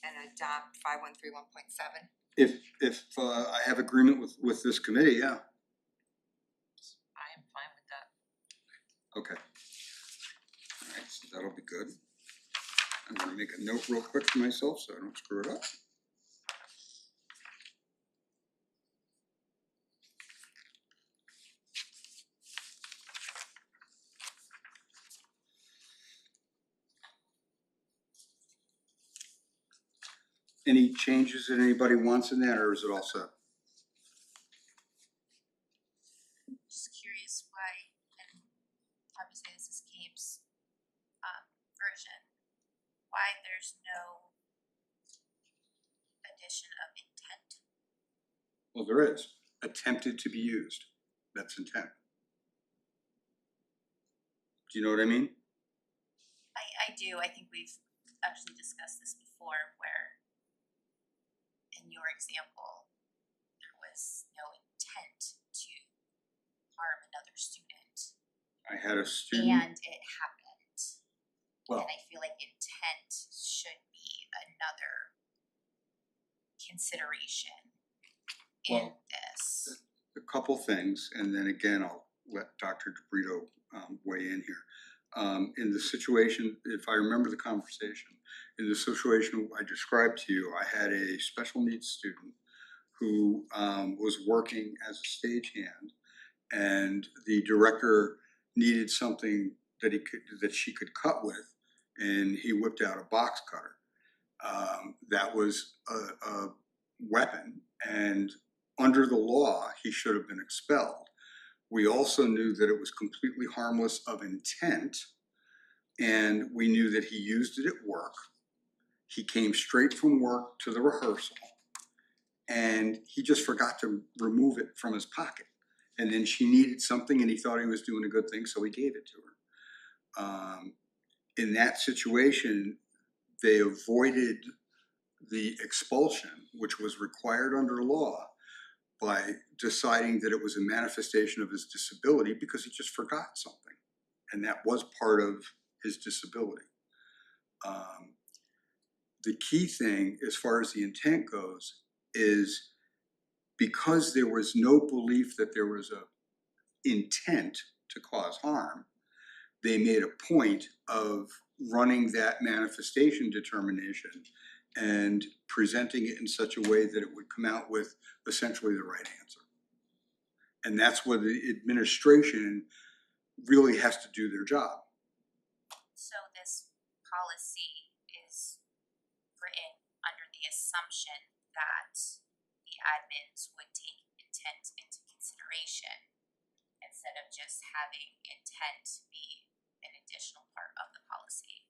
and adopt 5131.7? If I have agreement with this committee, yeah, I am fine with that. okay. All right, so that'll be good. I'm gonna make a note real quick for myself so I don't screw it up. Any changes that anybody wants in that, or is it all set? Just curious why, and obviously this is CABE's version, why there's no addition of intent. Well, there is. Attempted to be used. That's intent. Do you know what I mean? I do, I think we've actually discussed this before, where in your example, there was no intent to harm another student, I had a student. and it happened. Well, And I feel like intent should be another consideration in Well, this. a couple things, and then again, I'll let Dr. DeBrito weigh in here. In the situation, if I remember the conversation, in the situation I described to you, I had a special needs student who was working as a stagehand, and the director needed something that she could cut with, and he whipped out a box cutter. That was a weapon, and under the law, he should have been expelled. We also knew that it was completely harmless of intent, and we knew that he used it at work. He came straight from work to the rehearsal, and he just forgot to remove it from his pocket. And then she needed something, and he thought he was doing a good thing, so he gave it to her. In that situation, they avoided the expulsion, which was required under law, by deciding that it was a manifestation of his disability because he just forgot something. And that was part of his disability. The key thing, as far as the intent goes, is because there was no belief that there was a intent to cause harm, they made a point of running that manifestation determination and presenting it in such a way that it would come out with essentially the right answer. And that's where the administration really has to do their job. So this policy is written under the assumption that the admins would take intent into consideration instead of just having intent be an additional part of the policy.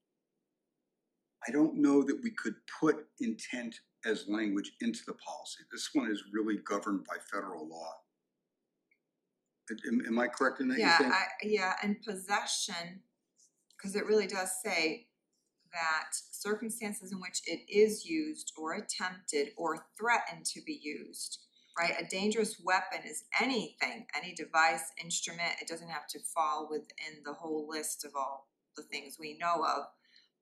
I don't know that we could put intent as language into the policy. This one is really governed by federal law. Am I correct in that you Yeah, think? and possession, cause it really does say that circumstances in which it is used or attempted or threatened to be used, right? A dangerous weapon is anything, any device, instrument, it doesn't have to fall within the whole list of all the things we know of.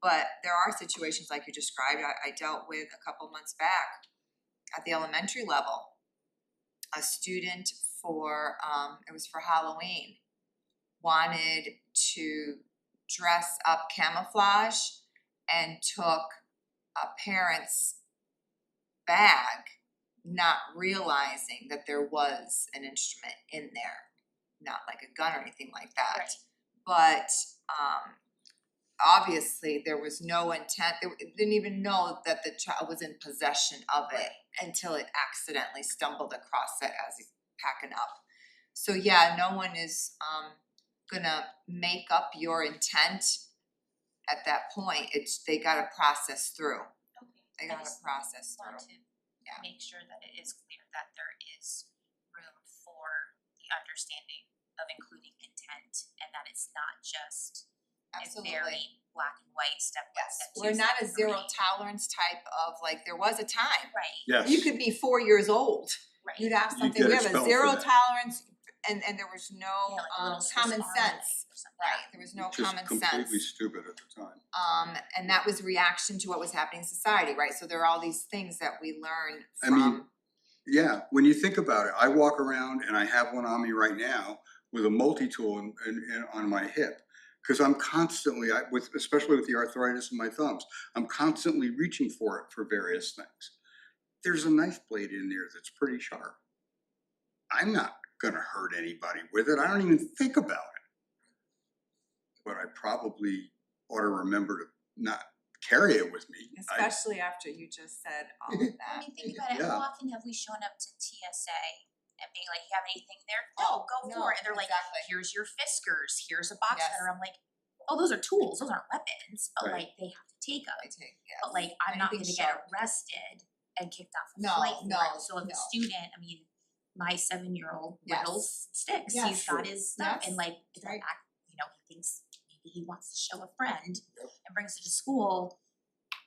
But there are situations like you described, I dealt with a couple months back at the elementary level. A student for, it was for Halloween, wanted to dress up camouflage and took a parent's bag, not realizing that there was an instrument in there, not like a gun or anything like that. Right. But obviously there was no intent, they didn't even know that the child was in possession of it until it accidentally stumbled across it as he's packing up. So yeah, no one is gonna make up your intent at that point, they gotta process through, they I gotta just process want through. to Yeah. make sure that it is clear that there is room for the understanding of including intent and that it's not just a Absolutely. very black and white step one, Yes, step two, we're not a step zero three. tolerance type of, like, there was a time, Right, Yes. you could be 4 years old, right. you'd have You'd something, get we have a expelled for zero that. tolerance, and there was no Yeah, like a little Swiss common Army sense, knife or something. right, there was no Just common sense. completely stupid at the time. And that was reaction to what was happening in society, right, so there are all these things that we learn I mean, from, Yeah, when you think about it, I walk around and I have one on me right now with a multi-tool on my hip. Cause I'm constantly, especially with the arthritis in my thumbs, I'm constantly reaching for it for various things. There's a knife blade in there that's pretty sharp. I'm not gonna hurt anybody with it, I don't even think about it. But I probably ought to remember to not carry it with me. especially after you just said all of I that. mean, think about it, Yeah. how often have we shown up to TSA and being like, you have anything there? No, go No, for it, and they're like, exactly. here's your Fiskars, here's a box Yes. cutter, I'm like, oh, those are tools, those aren't weapons, but Right. like, they have to take them. I take, yes. But like, I'm not gonna Anything get sharp. arrested and kicked off a No, flight for no, it, so if a no. student, I mean, my 7-year-old Yes. whittles sticks, Yes. he's got his stuff, Yes. and like, if Right. he thinks maybe he wants to show a friend and brings it to school,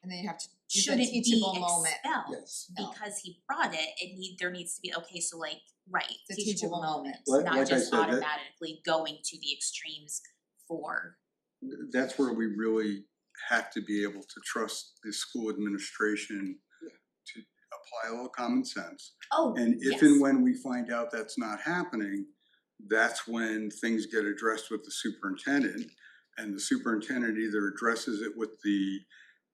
And then you have to, it's a shouldn't be teachable moment. expelled Yes. No. because he brought it, there needs to be, okay, so like, right, It's a teachable teachable moment, moment. not Like I just said, that- automatically going to the extremes for, That's where we really have to be able to trust the school administration to apply a little common sense. oh, And if and when we find out that's not happening, that's when things get addressed with the superintendent. And the superintendent either addresses it with the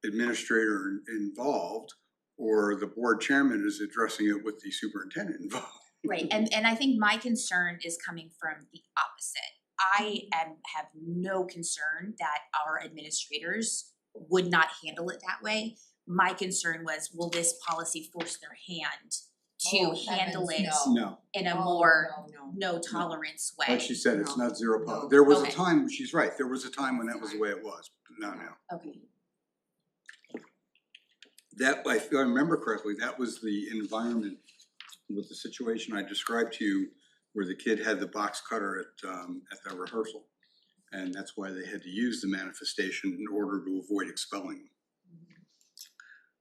administrator involved, or the board chairman is addressing it with the superintendent involved. right, and I think my concern is coming from the opposite. I have no concern that our administrators would not handle it that way. My concern was, will this policy force their hand to Oh, handle it heavens, No, in a Oh, more no. no tolerance way? like she said, it's No. not zero No. policy. There was a Okay. time, she's right, there was a time when that was the way it was, but not now. Okay, That, if I remember correctly, that was the environment with the situation I described to you, where the kid had the box cutter at the rehearsal. And that's why they had to use the manifestation in order to avoid expelling him.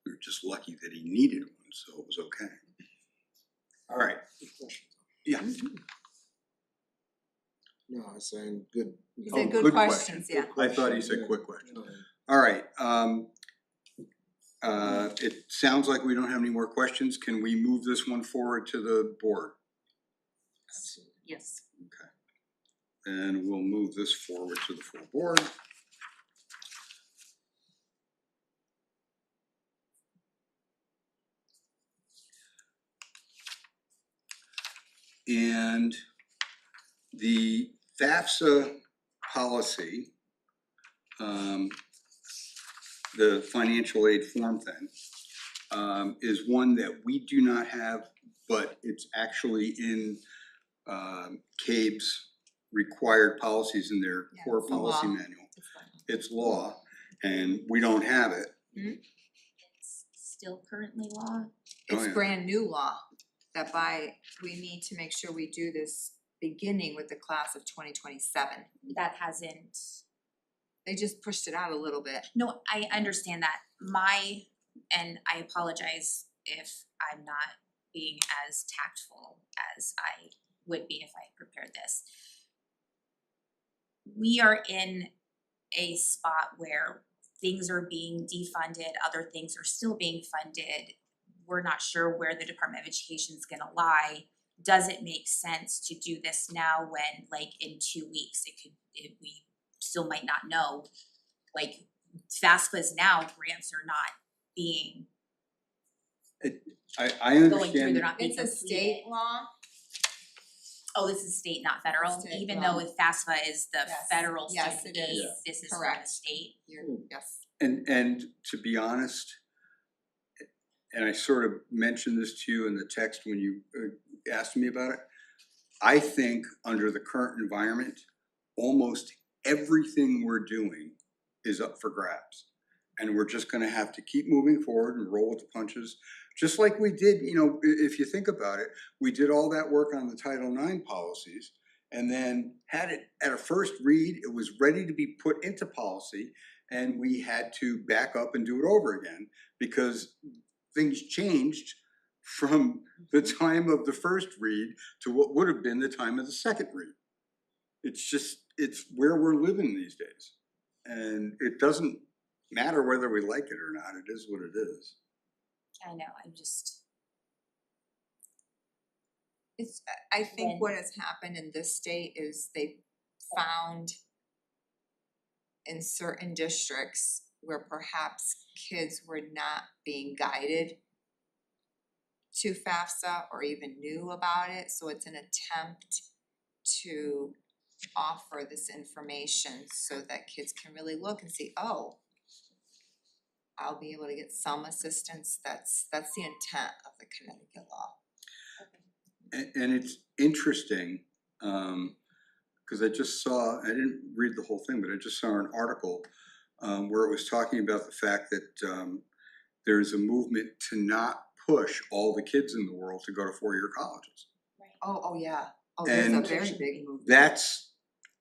We were just lucky that he needed one, so it was okay. All right, yeah. No, I was saying good. He Oh, said good good questions, question. yeah. I thought he said quick question. No. All right, it sounds like we don't have any more questions. Can we move this one forward to the board? Yes. And we'll move this forward to the full board. And the FAFSA policy, the financial aid form thing, is one that we do not have, but it's actually in CABE's required policies in their Yeah, core it's a policy law. manual. It's law, and we don't have it. it's still currently law. Oh, It's yeah. brand new law that we need to make sure we do this beginning with the class of 2027. That hasn't, They just pushed it out a little bit. no, I understand that. And I apologize if I'm not being as tactful as I would be if I prepared this. We are in a spot where things are being defunded, other things are still being funded. We're not sure where the Department of Education is gonna lie. Does it make sense to do this now when like in 2 weeks we still might not know? Like FAFSA's now grants are not being I going through, understand. they're not being It's a completed. state law. Oh, this is state, not federal, State even law. though if FAFSA is the Yes. federal Yes, student it aid, is. this is from the Correct. state. Yes. And to be honest, and I sort of mentioned this to you in the text when you asked me about it, I think under the current environment, almost everything we're doing is up for grabs. And we're just gonna have to keep moving forward and roll with the punches, just like we did, you know, if you think about it, we did all that work on the Title IX policies and then had it at a first read, it was ready to be put into policy, and we had to back up and do it over again because things changed from the time of the first read to what would have been the time of the second read. It's just, it's where we're living these days. And it doesn't matter whether we like it or not, it is what it is. I know, I'm just, It's, I think When- what has happened in this state is they found in certain districts where perhaps kids were not being guided to FAFSA or even knew about it, so it's an attempt to offer this information so that kids can really look and see, oh, I'll be able to get some assistance, that's the intent of the Connecticut law. And it's interesting, cause I just saw, I didn't read the whole thing, but I just saw an article where it was talking about the fact that there's a movement to not push all the kids in the world to go to four-year colleges. Oh, yeah, oh, there's a And very big movement. That's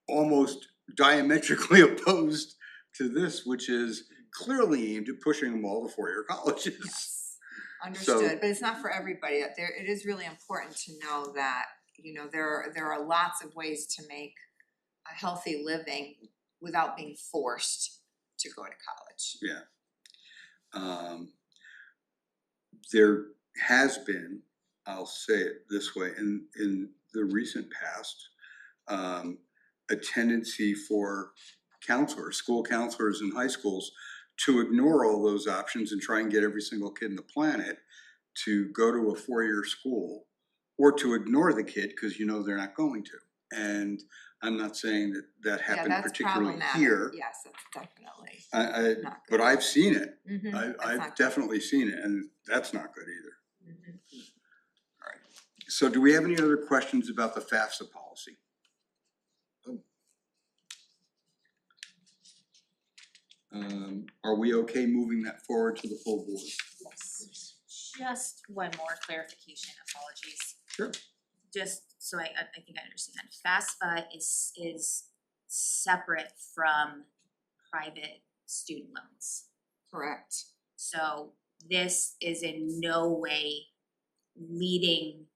almost diametrically opposed to this, which is clearly aimed at pushing them all to four-year colleges. Yes, understood, but it's not for everybody. There, it is really important to know that, you know, there are lots of ways to make a healthy living without being forced to go to college. Yeah. There has been, I'll say it this way, in the recent past, a tendency for counselors, school counselors in high schools to ignore all those options and try and get every single kid in the planet to go to a four-year school, or to ignore the kid because you know they're not going to. And I'm not saying that that Yeah, happened that's particularly problematic. here. Yes, that's definitely I, not good. but I've seen it. Mhm, that's I've not good. definitely seen it, and that's not good either. Mhm. So do we have any other questions about the FAFSA policy? Are we okay moving that forward to the full board? yes, just one more clarification, apologies. Sure. Just so I think I understand, FAFSA is separate from private student loans. Correct. So this is in no way leading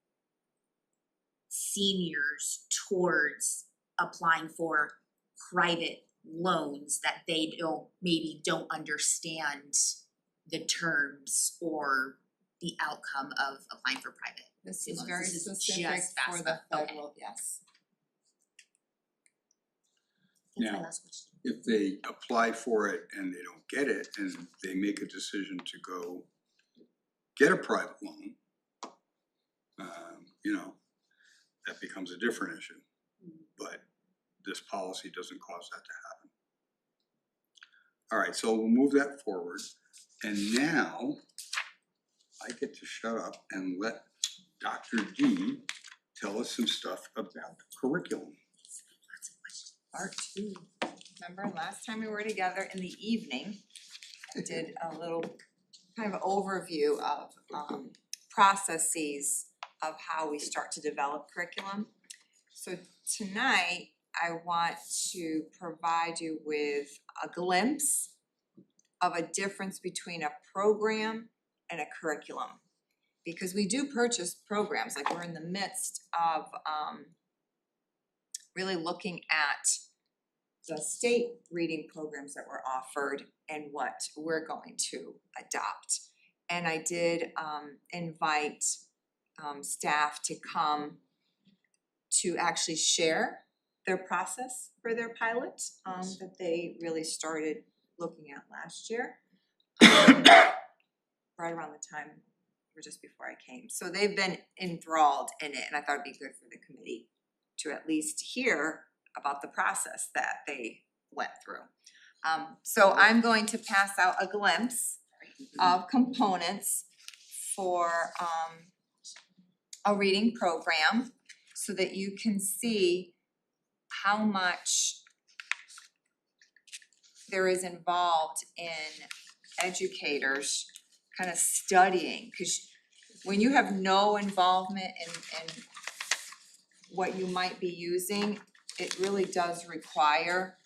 seniors towards applying for private loans that they don't understand the terms or the outcome of applying for private. This is loans. very This is specific just for the FAFSA. Okay. federal, yes. That's my Now, last question. if they apply for it and they don't get it, and they make a decision to go get a private loan, you know, that becomes a different issue. But this policy doesn't cause that to happen. All right, so we'll move that forward. And now I get to shut up and let Dr. D tell us some stuff about the curriculum. Part two. Remember last time we were together in the evening, I did a little kind of overview of processes of how we start to develop curriculum. So tonight, I want to provide you with a glimpse of a difference between a program and a curriculum. Because we do purchase programs, like we're in the midst of really looking at the state reading programs that were offered and what we're going to adopt. And I did invite staff to come to actually share their process for their pilot that they really started looking at last year. Right around the time, or just before I came. So they've been enthralled in it, and I thought it'd be good for the committee to at least hear about the process that they went through. So I'm going to pass out a glimpse of components for a reading program so that you can see how much there is involved in educators kind of studying, because when you have no involvement in what you might be using, it really does require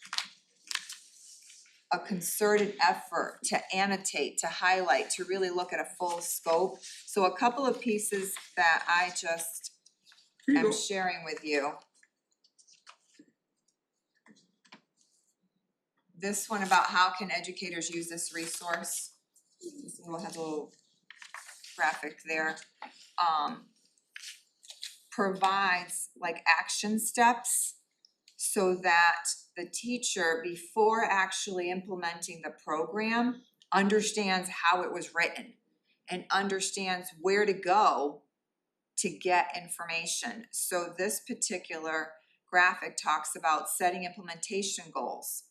a concerted effort to annotate, to highlight, to really look at a full scope. So a couple of pieces that I just Here you am go. sharing with you. This one about how can educators use this resource. This one will have a little graphic there. Provides like action steps so that the teacher, before actually implementing the program, understands how it was written and understands where to go to get information. So this particular graphic talks about setting implementation goals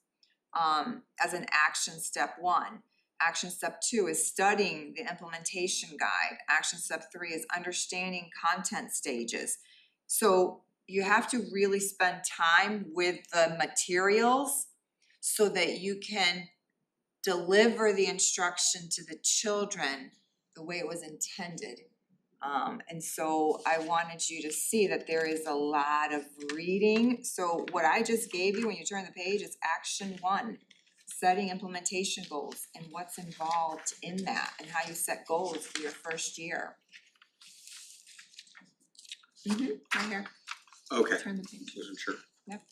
as an action step 1. Action step 2 is studying the implementation guide. Action step 3 is understanding content stages. So you have to really spend time with the materials so that you can deliver the instruction to the children the way it was intended. And so I wanted you to see that there is a lot of reading. So what I just gave you when you turn the page is action 1, setting implementation goals and what's involved in that and how you set goals for your first year. Right here, Okay, turn the page. wasn't sure. Yep.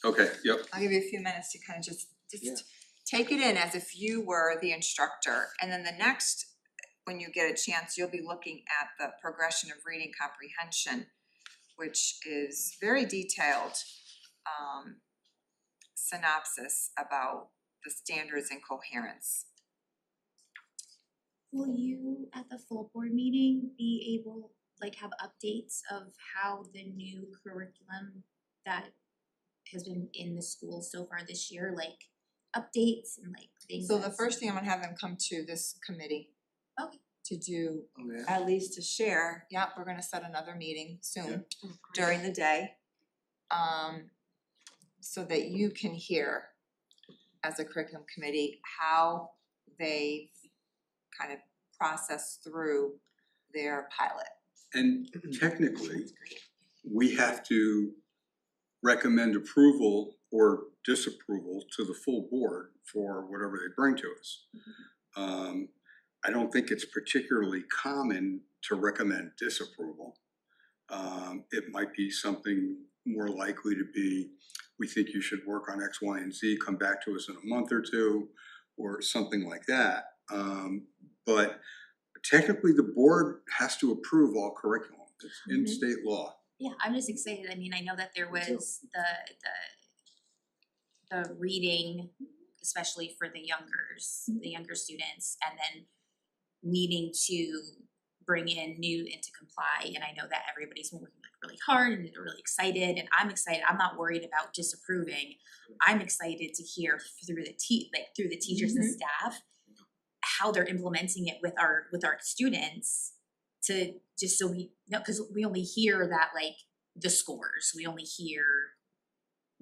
Okay, yep, I'll give you a few minutes to kind of just Yeah. take it in as if you were the instructor. And then the next, when you get a chance, you'll be looking at the progression of reading comprehension, which is very detailed synopsis about the standards and coherence. Will you, at the full board meeting, be able, like, have updates of how the new curriculum that has been in the school so far this year, like, updates and like things? So the first thing I'm gonna have them come to this committee Okay. to do, Oh, yeah. at least to share, we're gonna set another meeting soon during the day. So that you can hear as a curriculum committee how they've kind of processed through their pilot. and technically, we have to recommend approval or disapproval to the full board for whatever they bring to us. I don't think it's particularly common to recommend disapproval. It might be something more likely to be, we think you should work on X, Y, and Z, come back to us in a month or two, or something like that. But technically, the board has to approve all curriculum. It's in state law. Yeah, I'm just excited. I mean, I know that there Me too. was the reading, especially for the younger students, and then needing to bring in new and to comply. And I know that everybody's been working like really hard and they're really excited, and I'm excited. I'm not worried about disapproving. I'm excited to hear through the teachers and staff how they're implementing it with our students, to just so we know, because we only hear that, like, the scores, we only hear,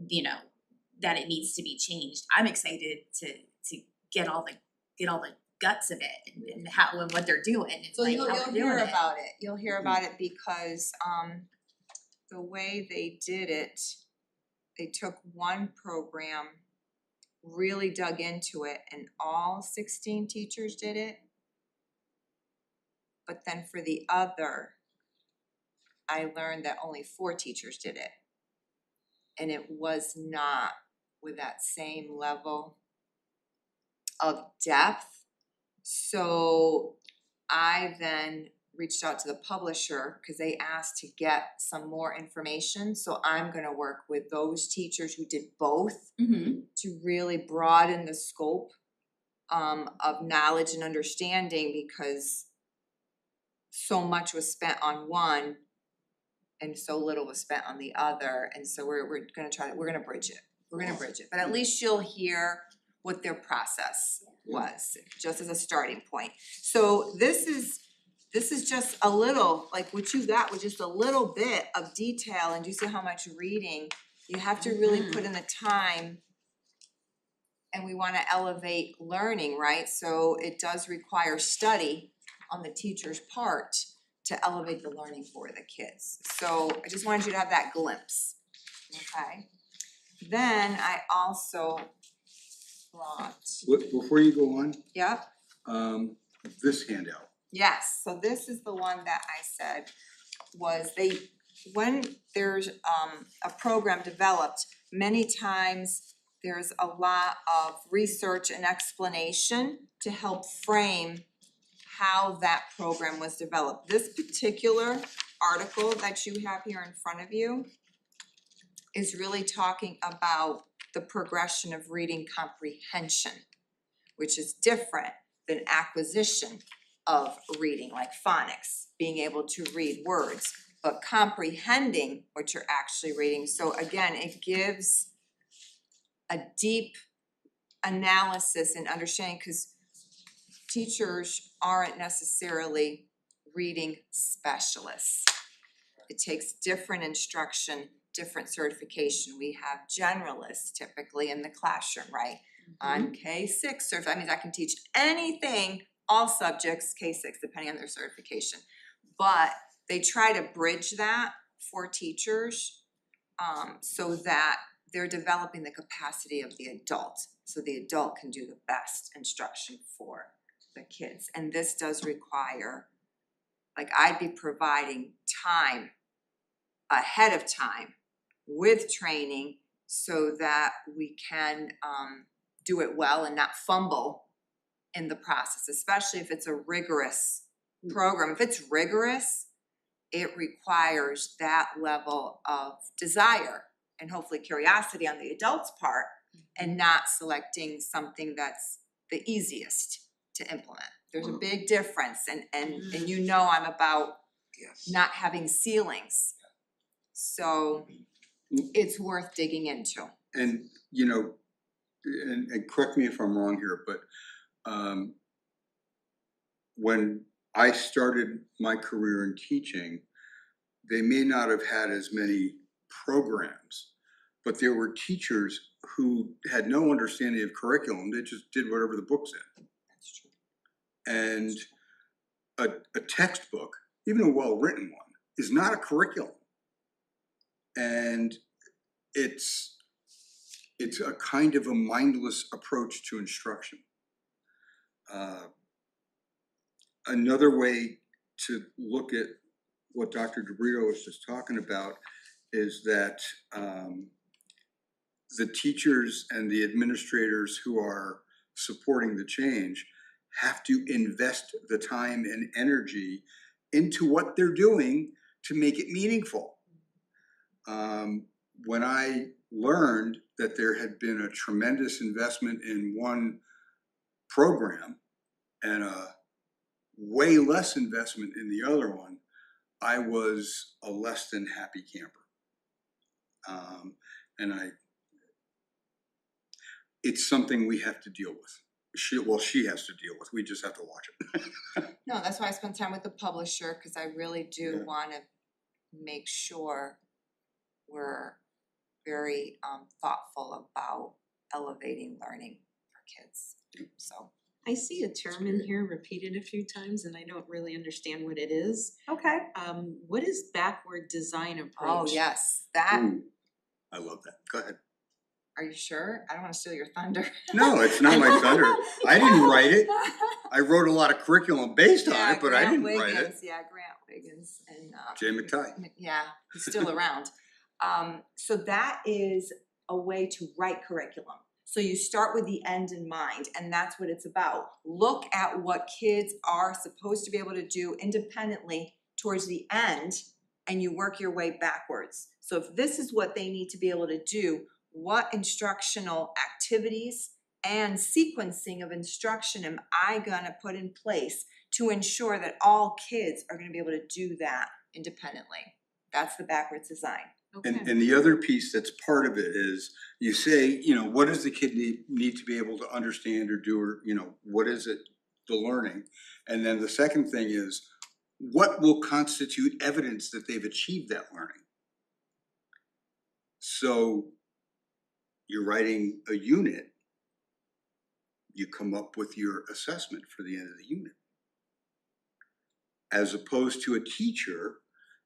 you know, that it needs to be changed. I'm excited to get all the guts of it and how and what they're doing and So like you'll how they're hear doing it. about it, you'll hear about it because the way they did it, they took one program, really dug into it, and all 16 teachers did it. But then for the other, I learned that only 4 teachers did it. And it was not with that same level of depth. So I then reached out to the publisher because they asked to get some more information. So I'm gonna work with those teachers who did both to really broaden the scope of knowledge and understanding, because so much was spent on one and so little was spent on the other. And so we're gonna bridge it. But at least you'll hear what their process was, just as a starting point. So this is just a little, like what you got was just a little bit of detail, and you see how much reading you have to really put in the time. And we wanna elevate learning, right? So it does require study on the teacher's part to elevate the learning for the kids. So I just wanted you to have that glimpse, okay? Then I also brought, Before you go on, yep, this handout, yes, so this is the one that I said was when there's a program developed, many times there's a lot of research and explanation to help frame how that program was developed. This particular article that you have here in front of you is really talking about the progression of reading comprehension, which is different than acquisition of reading, like phonics, being able to read words, but comprehending what you're actually reading. So again, it gives a deep analysis and understanding, because teachers aren't necessarily reading specialists. It takes different instruction, different certification. We have generalists typically in the classroom, right? On K6 that means I can teach anything, all subjects, K6, depending on their certification. But they try to bridge that for teachers so that they're developing the capacity of the adult, so the adult can do the best instruction for the kids. And this does require, like, I'd be providing time ahead of time with training so that we can do it well and not fumble in the process, especially if it's a rigorous program. If it's rigorous, it requires that level of desire and hopefully curiosity on the adult's part, and not selecting something that's the easiest to implement. There's a big difference, and you know I'm about not having ceilings. So it's worth digging into. and you know, and correct me if I'm wrong here, but when I started my career in teaching, they may not have had as many programs, but there were teachers who had no understanding of curriculum. They just did whatever the book said. That's true. And a textbook, even a well-written one, is not a curriculum. And it's a kind of a mindless approach to instruction. Another way to look at what Dr. DeBrito was just talking about is that the teachers and the administrators who are supporting the change have to invest the time and energy into what they're doing to make it meaningful. When I learned that there had been a tremendous investment in one program and a way less investment in the other one, I was a less than happy camper. And it's something we have to deal with. She has to deal with. We just have to watch it. No, that's why I spend time with the publisher, because I really do want to make sure we're very thoughtful about elevating learning for kids. So I see a term in here repeated a few times and I don't really understand what it is. Okay. What is backward design Oh, approach? yes, that, Ooh, I love that. Go ahead. are you sure? I don't wanna steal your thunder. No, it's not my thunder. I didn't write it. I wrote a lot of curriculum based on Yeah, it, but I Grant didn't write it. Wiggins, yeah, Grant Wiggins and Jay McTighe. Yeah, he's still around. So that is a way to write curriculum. So you start with the end in mind, and that's what it's about. Look at what kids are supposed to be able to do independently towards the end, and you work your way backwards. So if this is what they need to be able to do, what instructional activities and sequencing of instruction am I gonna put in place to ensure that all kids are gonna be able to do that independently? That's the backwards design. Okay. And the other piece that's part of it is, you say, you know, what does the kid need to be able to understand or do, or, you know, what is it, the learning? And then the second thing is, what will constitute evidence that they've achieved that learning? So you're writing a unit, you come up with your assessment for the end of the unit. As opposed to a teacher,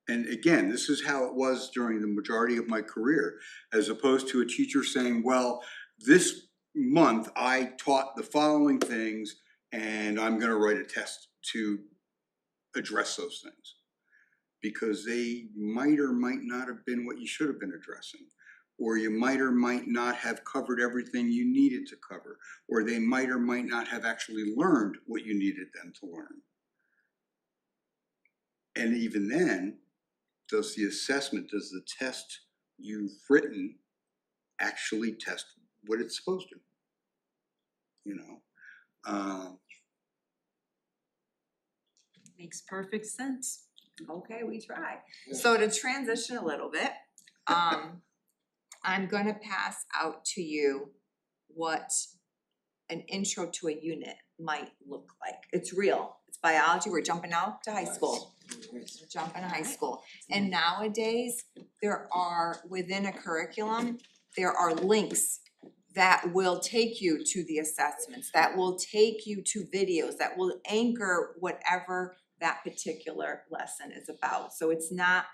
and again, this is how it was during the majority of my career, as opposed to a teacher saying, well, this month I taught the following things and I'm gonna write a test to address those things. Because they might or might not have been what you should have been addressing. Or you might or might not have covered everything you needed to cover. Or they might or might not have actually learned what you needed them to learn. And even then, does the assessment, does the test you've written actually test what it's supposed to? You know, Makes perfect sense. Okay, we try. So to transition a little bit, I'm gonna pass out to you what an intro to a unit might look like. It's real, it's biology, we're jumping out to high school. We're jumping to high school. And nowadays, there are, within a curriculum, there are links that will take you to the assessments, that will take you to videos, that will anchor whatever that particular lesson is about. So it's not,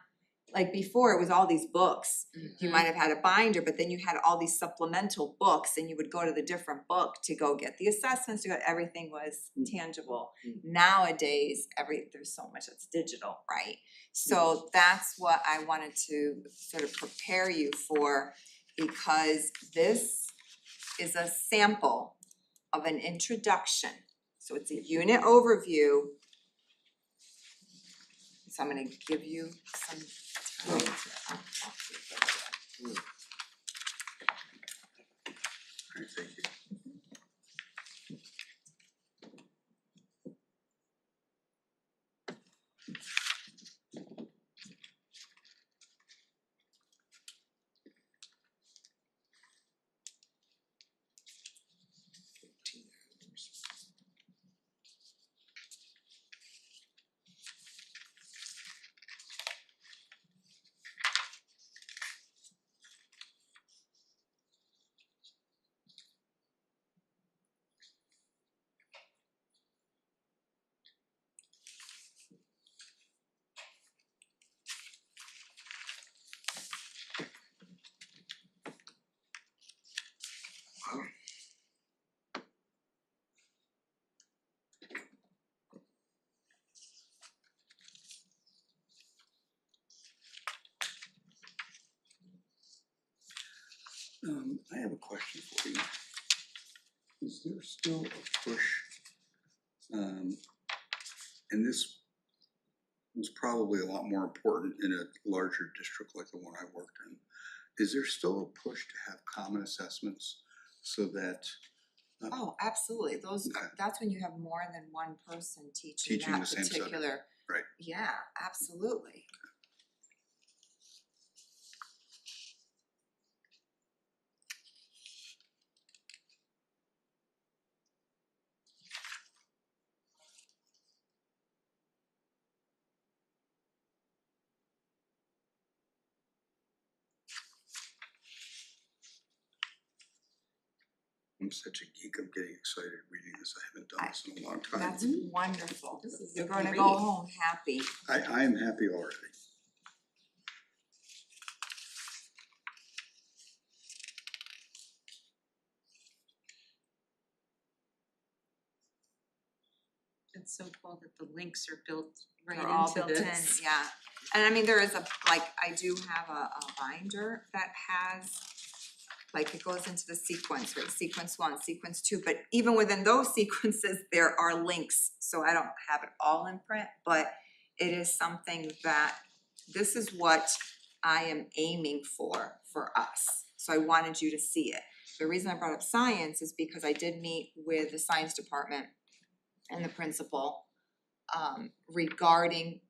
like before, it was all these books. You might have had a binder, but then you had all these supplemental books and you would go to the different book to go get the assessments, everything was tangible. Nowadays, there's so much that's digital, right? So that's what I wanted to sort of prepare you for, because this is a sample of an introduction. So it's a unit overview. So I'm gonna give you some time to. Alright, thank you. I have a question for you. Is there still a push? And this was probably a lot more important in a larger district like the one I worked in. Is there still a push to have common assessments so that Oh, absolutely, those, Okay. that's when you have more than one person teaching Teaching that the same subject, particular. right. Yeah, absolutely. I'm such a geek, I'm getting excited reading this, I haven't done this in a long time. That's wonderful. This is You're a gonna great go read. home happy. I am happy already. It's so cool that the links are built right They're all into built in, this. yeah. And I mean, there is I do have a binder that has, like, it goes into the sequence, right, sequence 1, sequence 2, but even within those sequences, there are links. So I don't have it all in print, but it is something that, this is what I am aiming for us. So I wanted you to see it. The reason I brought up science is because I did meet with the science department and the principal regarding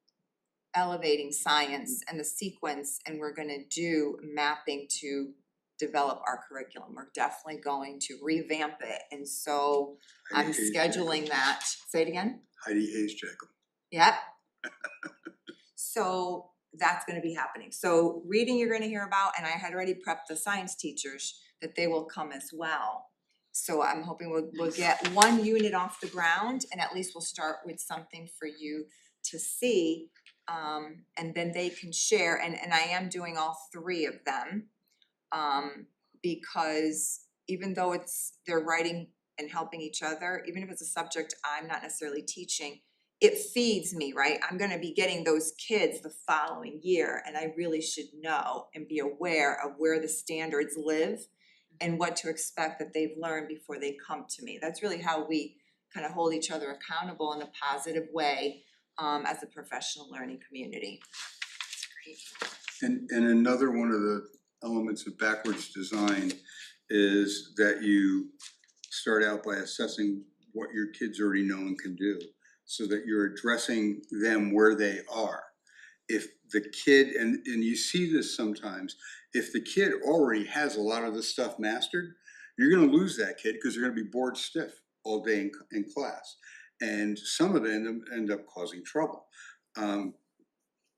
elevating science and the sequence, and we're gonna do mapping to develop our curriculum. We're definitely going to revamp it, and so I'm Heidi Hayes scheduling Jacob. that. Say it again? Heidi Hayes Jacob. Yep. So that's gonna be happening. So reading you're gonna hear about, and I had already prepped the science teachers that they will come as well. So I'm hoping we'll get one unit off the ground, and at least we'll start with something for you to see. And then they can share, and I am doing all 3 of them. Because even though they're writing and helping each other, even if it's a subject I'm not necessarily teaching, it feeds me, right? I'm gonna be getting those kids the following year, and I really should know and be aware of where the standards live and what to expect that they've learned before they come to me. That's really how we kind of hold each other accountable in a positive way, as a professional learning community. And another one of the elements of backwards design is that you start out by assessing what your kids already know and can do, so that you're addressing them where they are. If the kid, and you see this sometimes, if the kid already has a lot of this stuff mastered, you're gonna lose that kid because they're gonna be bored stiff all day in class. And some of them end up causing trouble.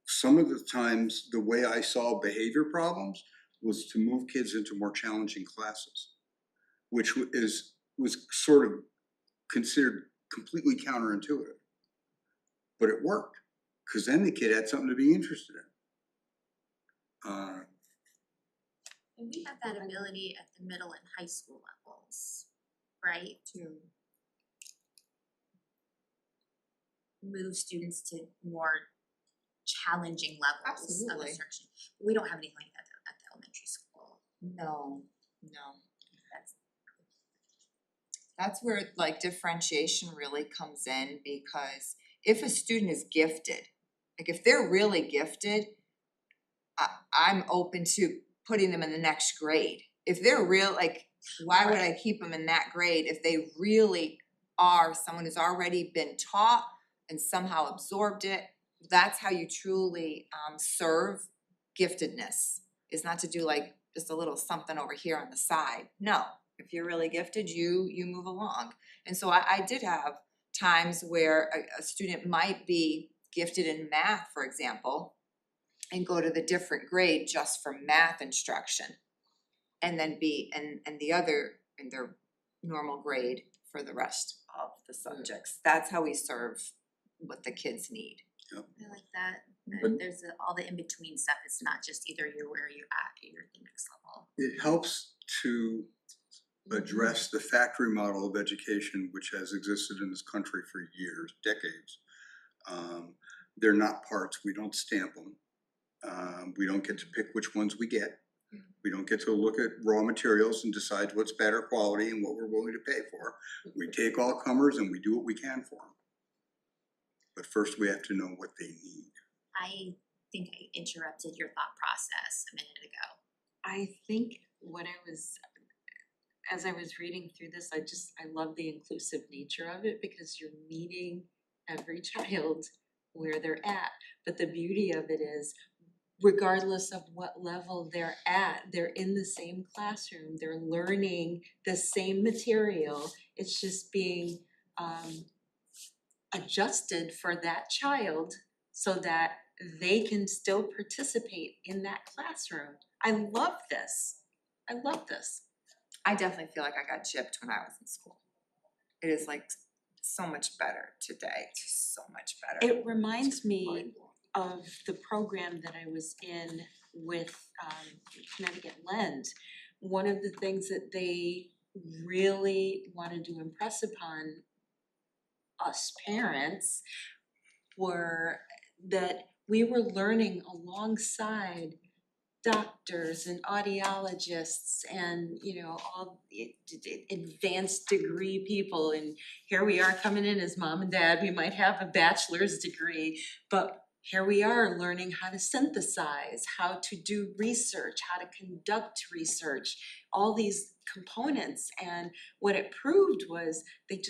Some of the times, the way I solve behavior problems was to move kids into more challenging classes, which was sort of considered completely counterintuitive. But it worked, because then the kid had something to be interested in. And we have that ability at the middle and high school levels, right? To Move students to more challenging levels of Absolutely. instruction. We don't have anything like that at the elementary school. no. That's where like differentiation really comes in, because if a student is gifted, like if they're really gifted, I'm open to putting them in the next grade. If they're like, why would I keep them in that grade if they really are someone who's already been taught and somehow absorbed it? That's how you truly serve giftedness, is not to do like just a little something over here on the side. No, if you're really gifted, you move along. And so I did have times where a student might be gifted in math, for example, and go to the different grade just for math instruction, and then be and the other in their normal grade for the rest of the subjects. That's how we serve what the kids need. I like that. But- There's all the in-between stuff. It's not just either you're where you're at, you're at the next level. It helps to address the factory model of education, which has existed in this country for years, decades. They're not parts, we don't stamp them. We don't get to pick which ones we get. We don't get to look at raw materials and decide what's better quality and what we're willing to pay for. We take all comers and we do what we can for them. But first we have to know what they need. I think I interrupted your thought process a minute ago. I think as I was reading through this, I love the inclusive nature of it, because you're meeting every child where they're at. But the beauty of it is, regardless of what level they're at, they're in the same classroom, they're learning the same material. It's just being adjusted for that child so that they can still participate in that classroom. I love this. I definitely feel like I got gypped when I was in school. It is like so much better today, just so much better. It reminds me of the program that I was in with Connecticut Lens. One of the things that they really wanted to impress upon us parents were that we were learning alongside doctors and audiologists and, you know, all the advanced degree people, and here we are coming in as mom and dad, we might have a bachelor's degree, but here we are learning how to synthesize, how to do research, how to conduct research, all these components, and what it proved was they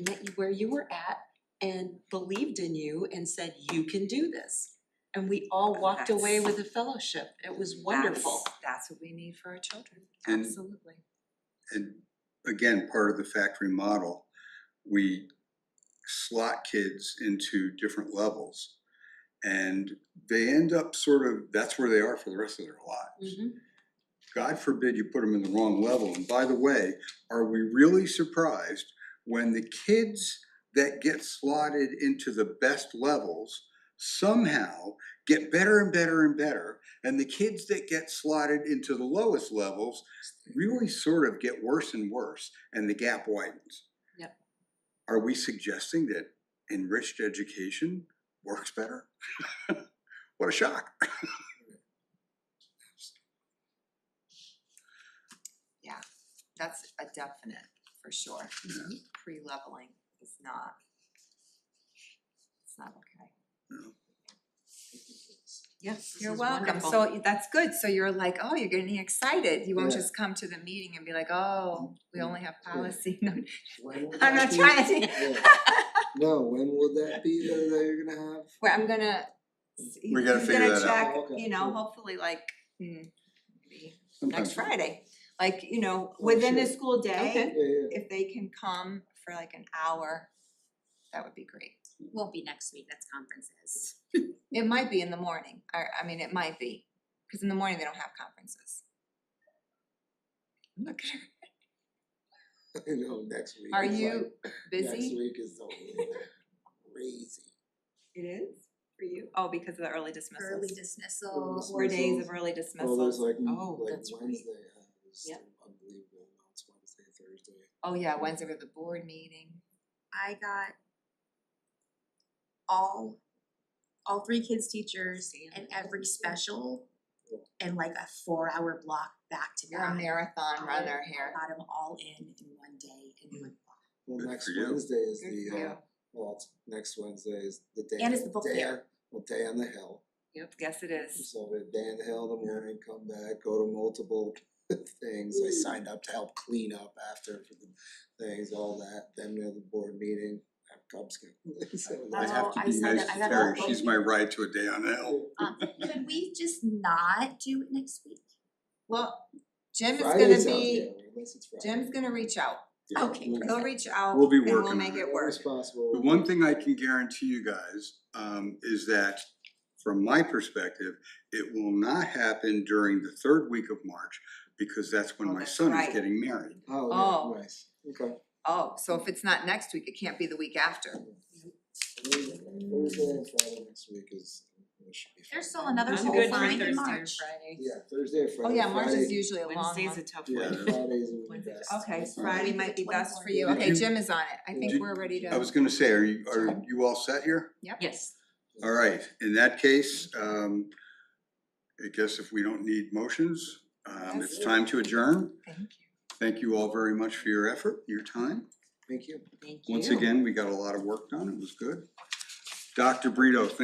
met you where you were at and believed in you and said, you can do this. And we all walked away with a fellowship. It was wonderful. That's what we need for our children, And- absolutely. And again, part of the factory model, we slot kids into different levels. And they end up sort of, that's where they are for the rest of their lives. Mhm. God forbid you put them in the wrong level. And by the way, are we really surprised when the kids that get slotted into the best levels somehow get better and better and better, and the kids that get slotted into the lowest levels really sort of get worse and worse, and the gap widens? Yep. Are we suggesting that enriched education works better? What a shock. Yeah, that's a definite, for sure. Yeah. Pre-leveling is not, it's not okay. Yes, this You're is welcome, wonderful. so that's good, so you're like, oh, you're getting excited, you won't Yeah. just come to the meeting and be like, oh, we only have policy, no, When will I'm that not be? trying to. Yeah. No, when will that be that you're gonna have? Well, I'm gonna, We gotta he's figure gonna that out. check, Okay, you know, cool. hopefully like, maybe Sometimes- next Friday, like, you know, Oh, within the sure. school day, Okay. Yeah, if they can come for like an hour, that would be great. Won't be next week, that's conferences. It might be in the morning, I mean, it might be, cause in the morning they don't have conferences. Look at her, yeah. You know, next week. are is you like- busy? Next week is crazy. It is for you? Oh, because of the early dismissals. Early dismissal. 4 days of dismissals. early Oh, there's dismissals. like, Oh, like that's right. Wednesday, it's Yep. unbelievable, now it's Wednesday, Thursday. Oh, yeah, Wednesday with the board meeting. I got all three kids' teachers and every special and like a 4-hour block back to You're a back. marathon runner here. I got them all in one day and one block. Well, Good next for you. Wednesday is Good the, for you. well, it's next Wednesday is the day. And it's the book day fair. on- Well, day on the hill, Yes, it is. so the day on the hill in the morning, come back, go to multiple things, I signed up to help clean up after for the things, all that, then we have the board meeting, have Cub Scout. So I that's- have to I be said nice that- I to got Terry, all- she's my ride to a day on the hill. Could we just not do it next week? Well, Jim is Friday gonna sounds be, good, unless it's Friday. Jim's gonna reach out. Yeah, Okay, we'll- He'll reach out We'll be and we'll working make on it it. work. As possible. The one thing I can guarantee you guys, is that from my perspective, it will not happen during the third week of March, because that's when Oh, my that's son is right. getting married. Oh, Oh. yeah, nice, okay. Oh, so if it's not next week, it can't be the week after. Thursday and Friday next week is, it should be fine. There's still another I'm whole good full for week in Thursday or March. Friday. Yeah, Thursday or Oh, Friday. yeah, March is Friday- usually a long Wednesday's month. a tough Yeah. one. Fridays are the Wednesday. best. Okay, That's Friday fine. might be best for you. Did Okay, you- Jim is on it. I think Did- we're ready to. I was gonna say, are you all set here? Yes. All right, in that case, I guess if we don't need motions, it's time to adjourn. Thank you. Thank you all very much for your effort, your time. Thank you. Thank you. Once again, we got a lot of work done, it was good. Dr. Brito, thank